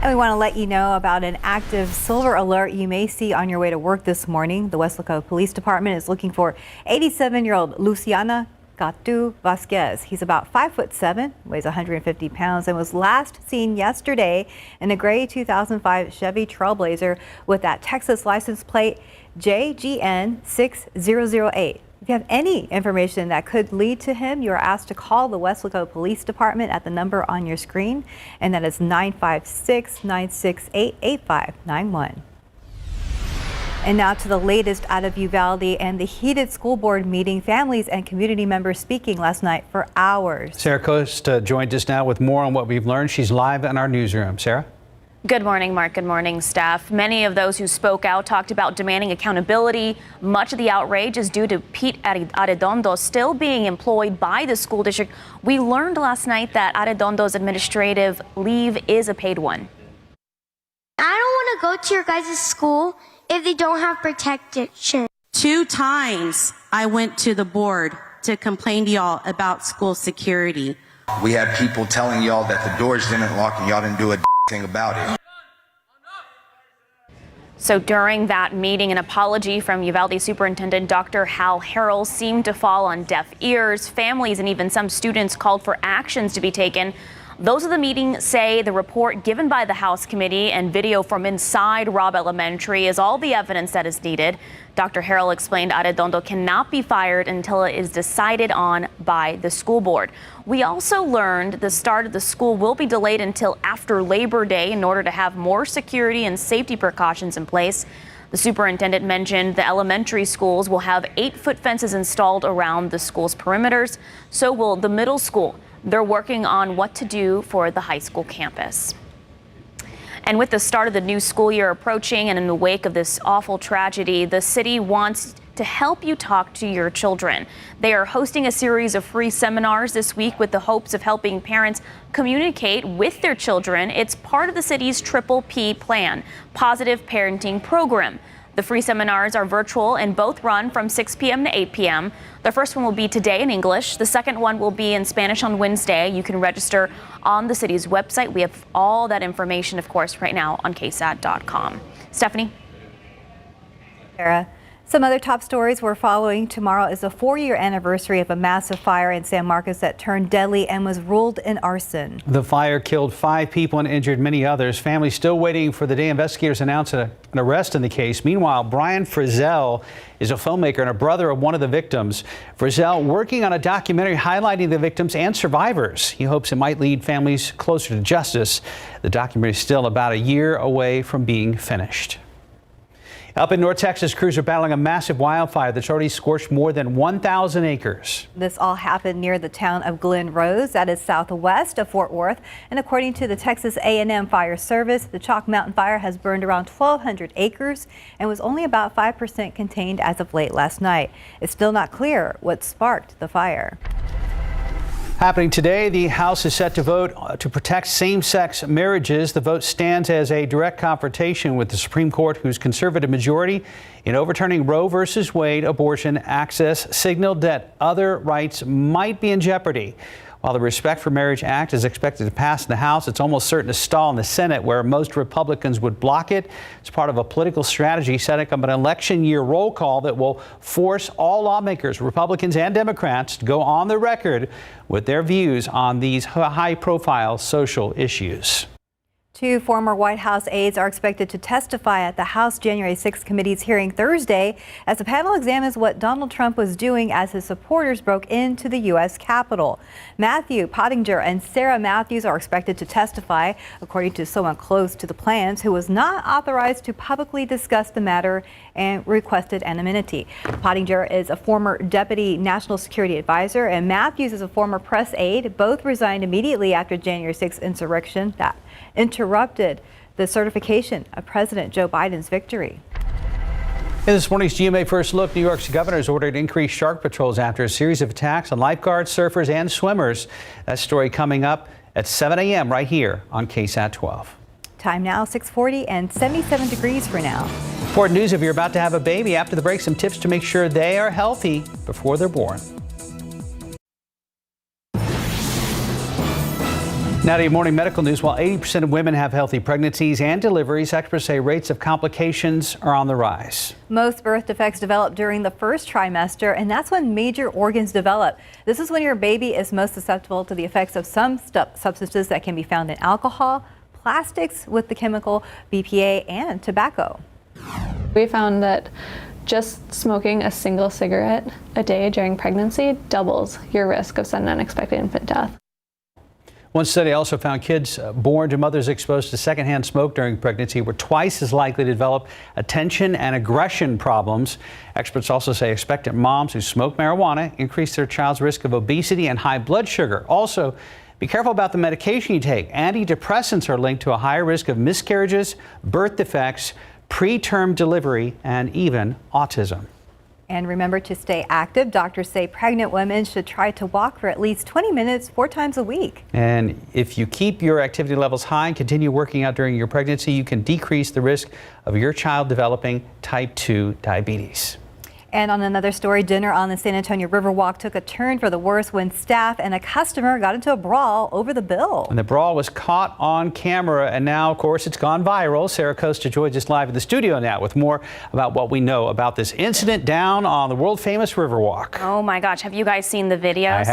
And we want to let you know about an active silver alert you may see on your way to work this morning. The Weslaco Police Department is looking for 87-year-old Luciana Gatu Vasquez. He's about 5'7", weighs 150 pounds, and was last seen yesterday in a gray 2005 Chevy Trailblazer with that Texas license plate JGN 6008. If you have any information that could lead to him, you are asked to call the Weslaco Police Department at the number on your screen, and that is 956-968-8591. And now to the latest out of Uvalde and the heated school board meeting. Families and community members speaking last night for hours. Sarah Costa joined us now with more on what we've learned. She's live in our newsroom. Sarah? Good morning, Mark. Good morning, staff. Many of those who spoke out talked about demanding accountability. Much of the outrage is due to Pete Arredondo still being employed by the school district. We learned last night that Arredondo's administrative leave is a paid one. I don't want to go to your guys' school if they don't have protection. 2 times I went to the board to complain to y'all about school security. We had people telling y'all that the doors didn't lock and y'all didn't do a thing about it. So during that meeting, an apology from Uvalde Superintendent Dr. Hal Harrell seemed to fall on deaf ears. Families and even some students called for actions to be taken. Those of the meeting say the report given by the House committee and video from inside Robb Elementary is all the evidence that is needed. Dr. Harrell explained Arredondo cannot be fired until it is decided on by the school board. We also learned the start of the school will be delayed until after Labor Day in order to have more security and safety precautions in place. The superintendent mentioned the elementary schools will have 8-foot fences installed around the school's perimeters. So will the middle school. They're working on what to do for the high school campus. And with the start of the new school year approaching and in the wake of this awful tragedy, the city wants to help you talk to your children. They are hosting a series of free seminars this week with the hopes of helping parents communicate with their children. It's part of the city's Triple P plan, Positive Parenting Program. The free seminars are virtual and both run from 6 p.m. to 8 p.m. The first one will be today in English. The second one will be in Spanish on Wednesday. You can register on the city's website. We have all that information, of course, right now on KSAT.com. Stephanie? Sarah. Some other top stories we're following. Tomorrow is the 4-year anniversary of a massive fire in San Marcos that turned deadly and was ruled an arson. The fire killed 5 people and injured many others. Families still waiting for the day investigators announced an arrest in the case. Meanwhile, Brian Frizzell is a filmmaker and a brother of one of the victims. Frizzell working on a documentary highlighting the victims and survivors. He hopes it might lead families closer to justice. The documentary is still about a year away from being finished. Up in North Texas, crews are battling a massive wildfire that's already scorched more than 1,000 acres. This all happened near the town of Glen Rose, that is southwest of Fort Worth. And according to the Texas A&M Fire Service, the Chalk Mountain Fire has burned around 1,200 acres and was only about 5% contained as of late last night. It's still not clear what sparked the fire. Happening today, the House is set to vote to protect same-sex marriages. The vote stands as a direct confrontation with the Supreme Court, whose conservative majority in overturning Roe versus Wade abortion access signaled that other rights might be in jeopardy. While the Respect for Marriage Act is expected to pass in the House, it's almost certain to stall in the Senate, where most Republicans would block it. It's part of a political strategy setting up an election year roll call that will force all lawmakers, Republicans and Democrats, to go on the record with their views on these high-profile social issues. 2 former White House aides are expected to testify at the House January 6th committee's hearing Thursday as the panel examines what Donald Trump was doing as his supporters broke into the U.S. Capitol. Matthew Pottinger and Sarah Matthews are expected to testify, according to someone close to the plans who was not authorized to publicly discuss the matter and requested anonymity. Pottinger is a former deputy national security advisor, and Matthews is a former press aide. Both resigned immediately after January 6th insurrection that interrupted the certification of President Joe Biden's victory. In this morning's GMA First Look, New York's governor has ordered increased shark patrols after a series of attacks on lifeguards, surfers, and swimmers. That story coming up at 7 a.m. right here on KSAT 12. Time now 6:40 and 77 degrees for now. Important news if you're about to have a baby. After the break, some tips to make sure they are healthy before they're born. Now to your morning medical news. While 80% of women have healthy pregnancies and deliveries, experts say rates of complications are on the rise. Most birth defects develop during the first trimester, and that's when major organs develop. This is when your baby is most susceptible to the effects of some substances that can be found in alcohol, plastics with the chemical BPA, and tobacco. We found that just smoking a single cigarette a day during pregnancy doubles your risk of sudden unexpected infant death. One study also found kids born to mothers exposed to secondhand smoke during pregnancy were twice as likely to develop attention and aggression problems. Experts also say expectant moms who smoke marijuana increase their child's risk of obesity and high blood sugar. Also, be careful about the medication you take. Antidepressants are linked to a higher risk of miscarriages, birth defects, preterm delivery, and even autism. And remember to stay active. Doctors say pregnant women should try to walk for at least 20 minutes 4 times a week. And if you keep your activity levels high and continue working out during your pregnancy, you can decrease the risk of your child developing type 2 diabetes. And on another story, dinner on the San Antonio Riverwalk took a turn for the worse when staff and a customer got into a brawl over the bill. And the brawl was caught on camera, and now, of course, it's gone viral. Sarah Costa joins us live in the studio now with more about what we know about this incident down on the world-famous Riverwalk. Oh my gosh, have you guys seen the videos? I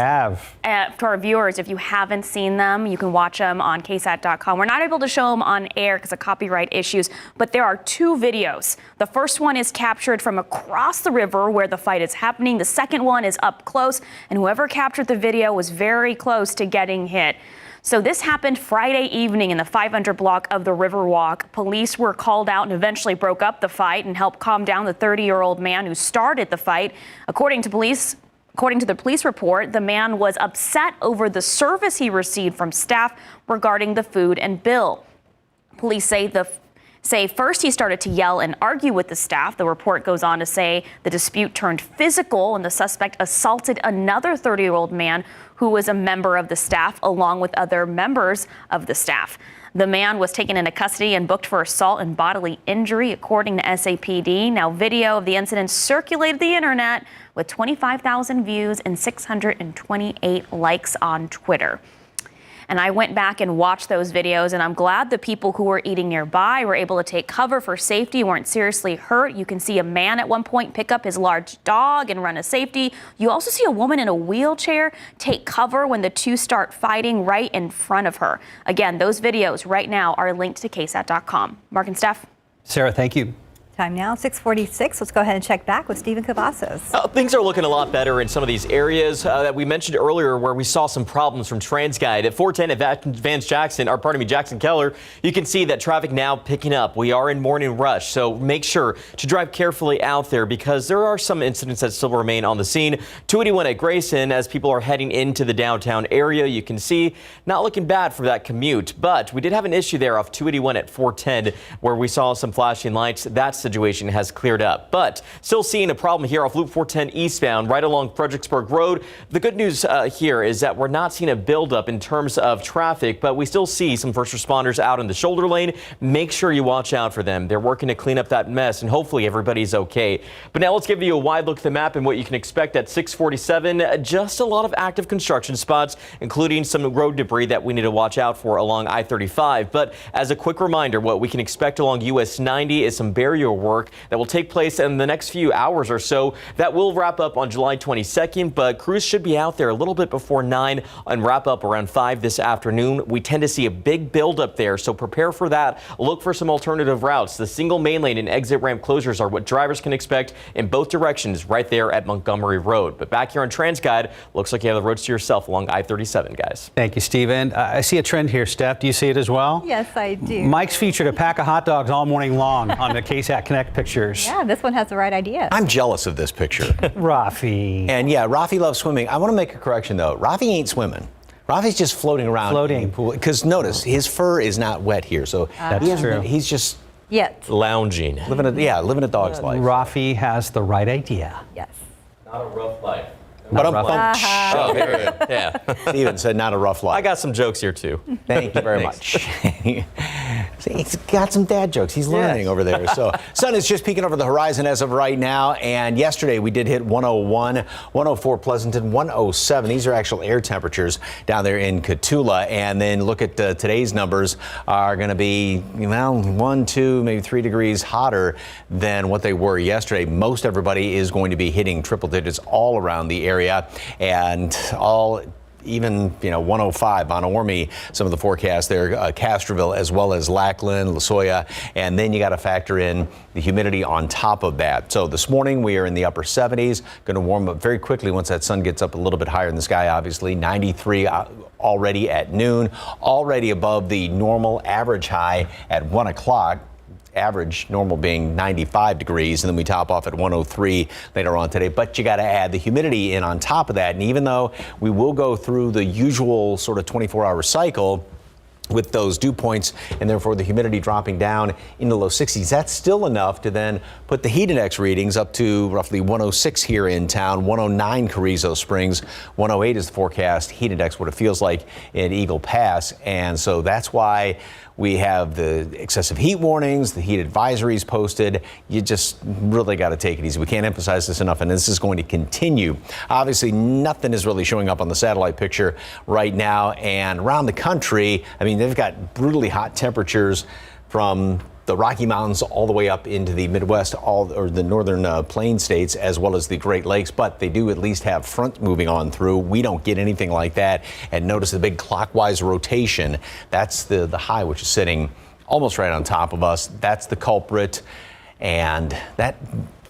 have. To our viewers, if you haven't seen them, you can watch them on KSAT.com. We're not able to show them on air because of copyright issues, but there are 2 videos. The first one is captured from across the river where the fight is happening. The second one is up close, and whoever captured the video was very close to getting hit. So this happened Friday evening in the 500 block of the Riverwalk. Police were called out and eventually broke up the fight and helped calm down the 30-year-old man who started the fight. According to the police report, the man was upset over the service he received from staff regarding the food and bill. Police say first he started to yell and argue with the staff. The report goes on to say the dispute turned physical and the suspect assaulted another 30-year-old man who was a member of the staff along with other members of the staff. The man was taken into custody and booked for assault and bodily injury, according to SAPD. Now, video of the incident circulated the internet with 25,000 views and 628 likes on Twitter. And I went back and watched those videos, and I'm glad the people who were eating nearby were able to take cover for safety, weren't seriously hurt. You can see a man at one point pick up his large dog and run to safety. You also see a woman in a wheelchair take cover when the 2 start fighting right in front of her. Again, those videos right now are linked to KSAT.com. Mark and Steph. Sarah, thank you. Time now, 6:46. Let's go ahead and check back with Stephen Cavazos. Things are looking a lot better in some of these areas that we mentioned earlier where we saw some problems from TransGuide. At 410 at Jackson Keller, you can see that traffic now picking up. We are in morning rush, so make sure to drive carefully out there because there are some incidents that still remain on the scene. 281 at Grayson, as people are heading into the downtown area, you can see not looking bad for that commute, but we did have an issue there off 281 at 410 where we saw some flashing lights. That's situation has cleared up, but still seeing a problem here off Loop 410 eastbound right along Fredericksburg Road. The good news here is that we're not seeing a buildup in terms of traffic, but we still see some first responders out in the shoulder lane. Make sure you watch out for them. They're working to clean up that mess, and hopefully everybody's okay. But now let's give you a wide look at the map and what you can expect at 647. Just a lot of active construction spots, including some road debris that we need to watch out for along I-35. But as a quick reminder, what we can expect along US 90 is some barrier work that will take place in the next few hours or so. That will wrap up on July 22nd, but crews should be out there a little bit before 9 and wrap up around 5 this afternoon. We tend to see a big buildup there, so prepare for that. Look for some alternative routes. The single main lane and exit ramp closures are what drivers can expect in both directions right there at Montgomery Road. But back here on TransGuide, looks like you have the roads to yourself along I-37, guys. Thank you, Stephen. I see a trend here, Steph. Do you see it as well? Yes, I do. Mike's featured a pack of hot dogs all morning long on the KSAT Connect pictures. Yeah, this one has the right idea. I'm jealous of this picture. Rafi. And yeah, Rafi loves swimming. I want to make a correction though. Rafi ain't swimming. Rafi's just floating around. Floating. Because notice, his fur is not wet here. So that's true. He's just lounging. Living a dog's life. Rafi has the right idea. Yes. Not a rough life. But Not rough. Oh, there you go. Yeah. Steven said not a rough life. I got some jokes here, too. Thank you very much. He's got some dad jokes. He's learning over there. So sun is just peeking over the horizon as of right now. And yesterday we did hit 101, 104 Pleasanton, 107. These are actual air temperatures down there in Cotulla. And then look at today's numbers are going to be, 1, 2, maybe 3 degrees hotter than what they were yesterday. Most everybody is going to be hitting triple digits all around the area, and even 105 on Orme, some of the forecasts there, Castroville as well as Lackland, Losoya, and then you got to factor in the humidity on top of that. So this morning we are in the upper 70s, going to warm up very quickly once that sun gets up a little bit higher in the sky, obviously. 93 already at noon, already above the normal average high at 1 o'clock. Average normal being 95 degrees, and then we top off at 103 later on today. But you got to add the humidity in on top of that. And even though we will go through the usual sort of 24-hour cycle with those dew points and therefore the humidity dropping down into low 60s, that's still enough to then put the heat index readings up to roughly 106 here in town, 109 Carrizo Springs, 108 is the forecast heat index, what it feels like in Eagle Pass. And so that's why we have the excessive heat warnings, the heat advisories posted. You just really got to take it easy. We can't emphasize this enough, and this is going to continue. Obviously, nothing is really showing up on the satellite picture right now, and around the country, I mean, they've got brutally hot temperatures from the Rocky Mountains all the way up into the Midwest, or the northern plain states, as well as the Great Lakes, but they do at least have fronts moving on through. We don't get anything like that. And notice the big clockwise rotation. That's the high, which is sitting almost right on top of us. That's the culprit. And that,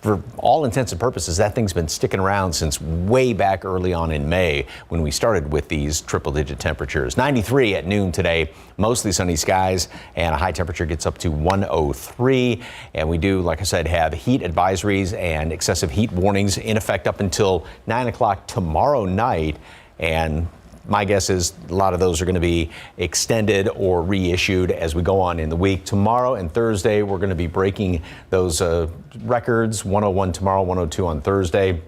for all intents and purposes, that thing's been sticking around since way back early on in May when we started with these triple-digit temperatures. 93 at noon today, mostly sunny skies, and a high temperature gets up to 103. And we do, like I said, have heat advisories and excessive heat warnings in effect up until 9 o'clock tomorrow night. And my guess is a lot of those are going to be extended or reissued as we go on in the week. Tomorrow and Thursday, we're going to be breaking those records, 101 tomorrow, 102 on Thursday.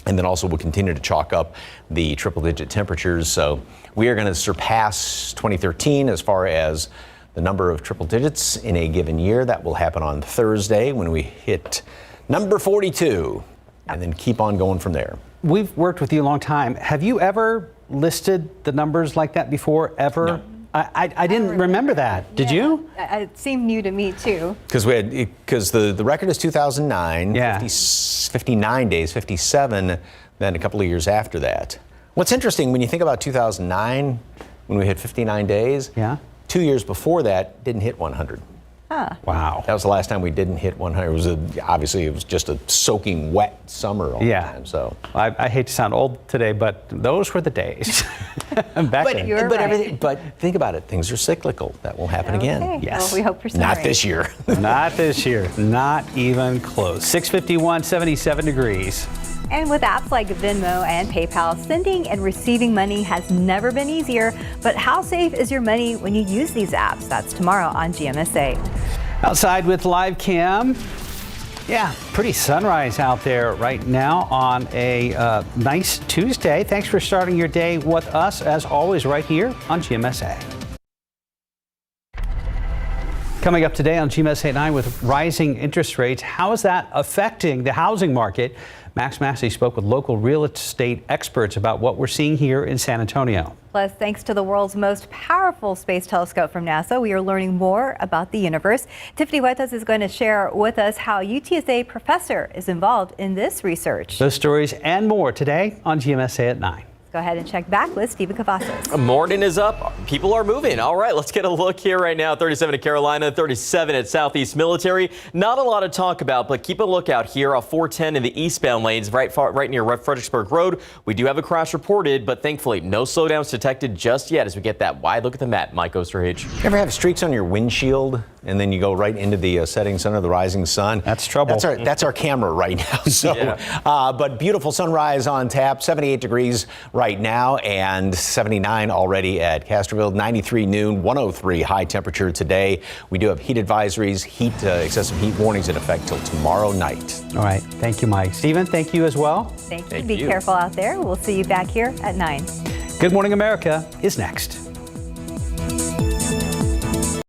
And then also we'll continue to chalk up the triple-digit temperatures. So we are going to surpass 2013 as far as the number of triple digits in a given year. That will happen on Thursday when we hit number 42 and then keep on going from there. We've worked with you a long time. Have you ever listed the numbers like that before, ever? No. I didn't remember that. Did you? It seemed new to me, too. Because the record is 2009, 59 days, 57, then a couple of years after that. What's interesting, when you think about 2009, when we hit 59 days, 2 years before that, didn't hit 100. Huh. Wow. That was the last time we didn't hit 100. It was obviously it was just a soaking wet summer all the time. So I hate to sound old today, but those were the days. But think about it. Things are cyclical. That will happen again. Yes. Well, we hope you're sorry. Not this year. Not this year. Not even close. 6:51, 77 degrees. And with apps like Venmo and PayPal, sending and receiving money has never been easier. But how safe is your money when you use these apps? That's tomorrow on GMSA. Outside with live cam. Yeah, pretty sunrise out there right now on a nice Tuesday. Thanks for starting your day with us, as always, right here on GMSA. Coming up today on GMSA at 9 with rising interest rates, how is that affecting the housing market? Max Massey spoke with local real estate experts about what we're seeing here in San Antonio. Plus, thanks to the world's most powerful space telescope from NASA, we are learning more about the universe. Tiffany Huertas is going to share with us how UTSA professor is involved in this research. Those stories and more today on GMSA at 9. Go ahead and check back with Stephen Cavazos. Morning is up. People are moving. All right, let's get a look here right now. 37 at Carolina, 37 at Southeast Military. Not a lot to talk about, but keep a lookout here off 410 in the eastbound lanes, right near Fredericksburg Road. We do have a crash reported, but thankfully no slowdowns detected just yet as we get that wide look at the map. Mike Osterhage. You ever have streaks on your windshield and then you go right into the setting sun or the rising sun? That's trouble. That's our camera right now. So, but beautiful sunrise on tap, 78 degrees right right now and 79 already at Castroville, 93 noon, 103 high temperature today. We do have heat advisories, excessive heat warnings in effect till tomorrow night. All right. Thank you, Mike. Stephen, thank you as well. Thank you. Be careful out there. We'll see you back here at 9. Good Morning America is next.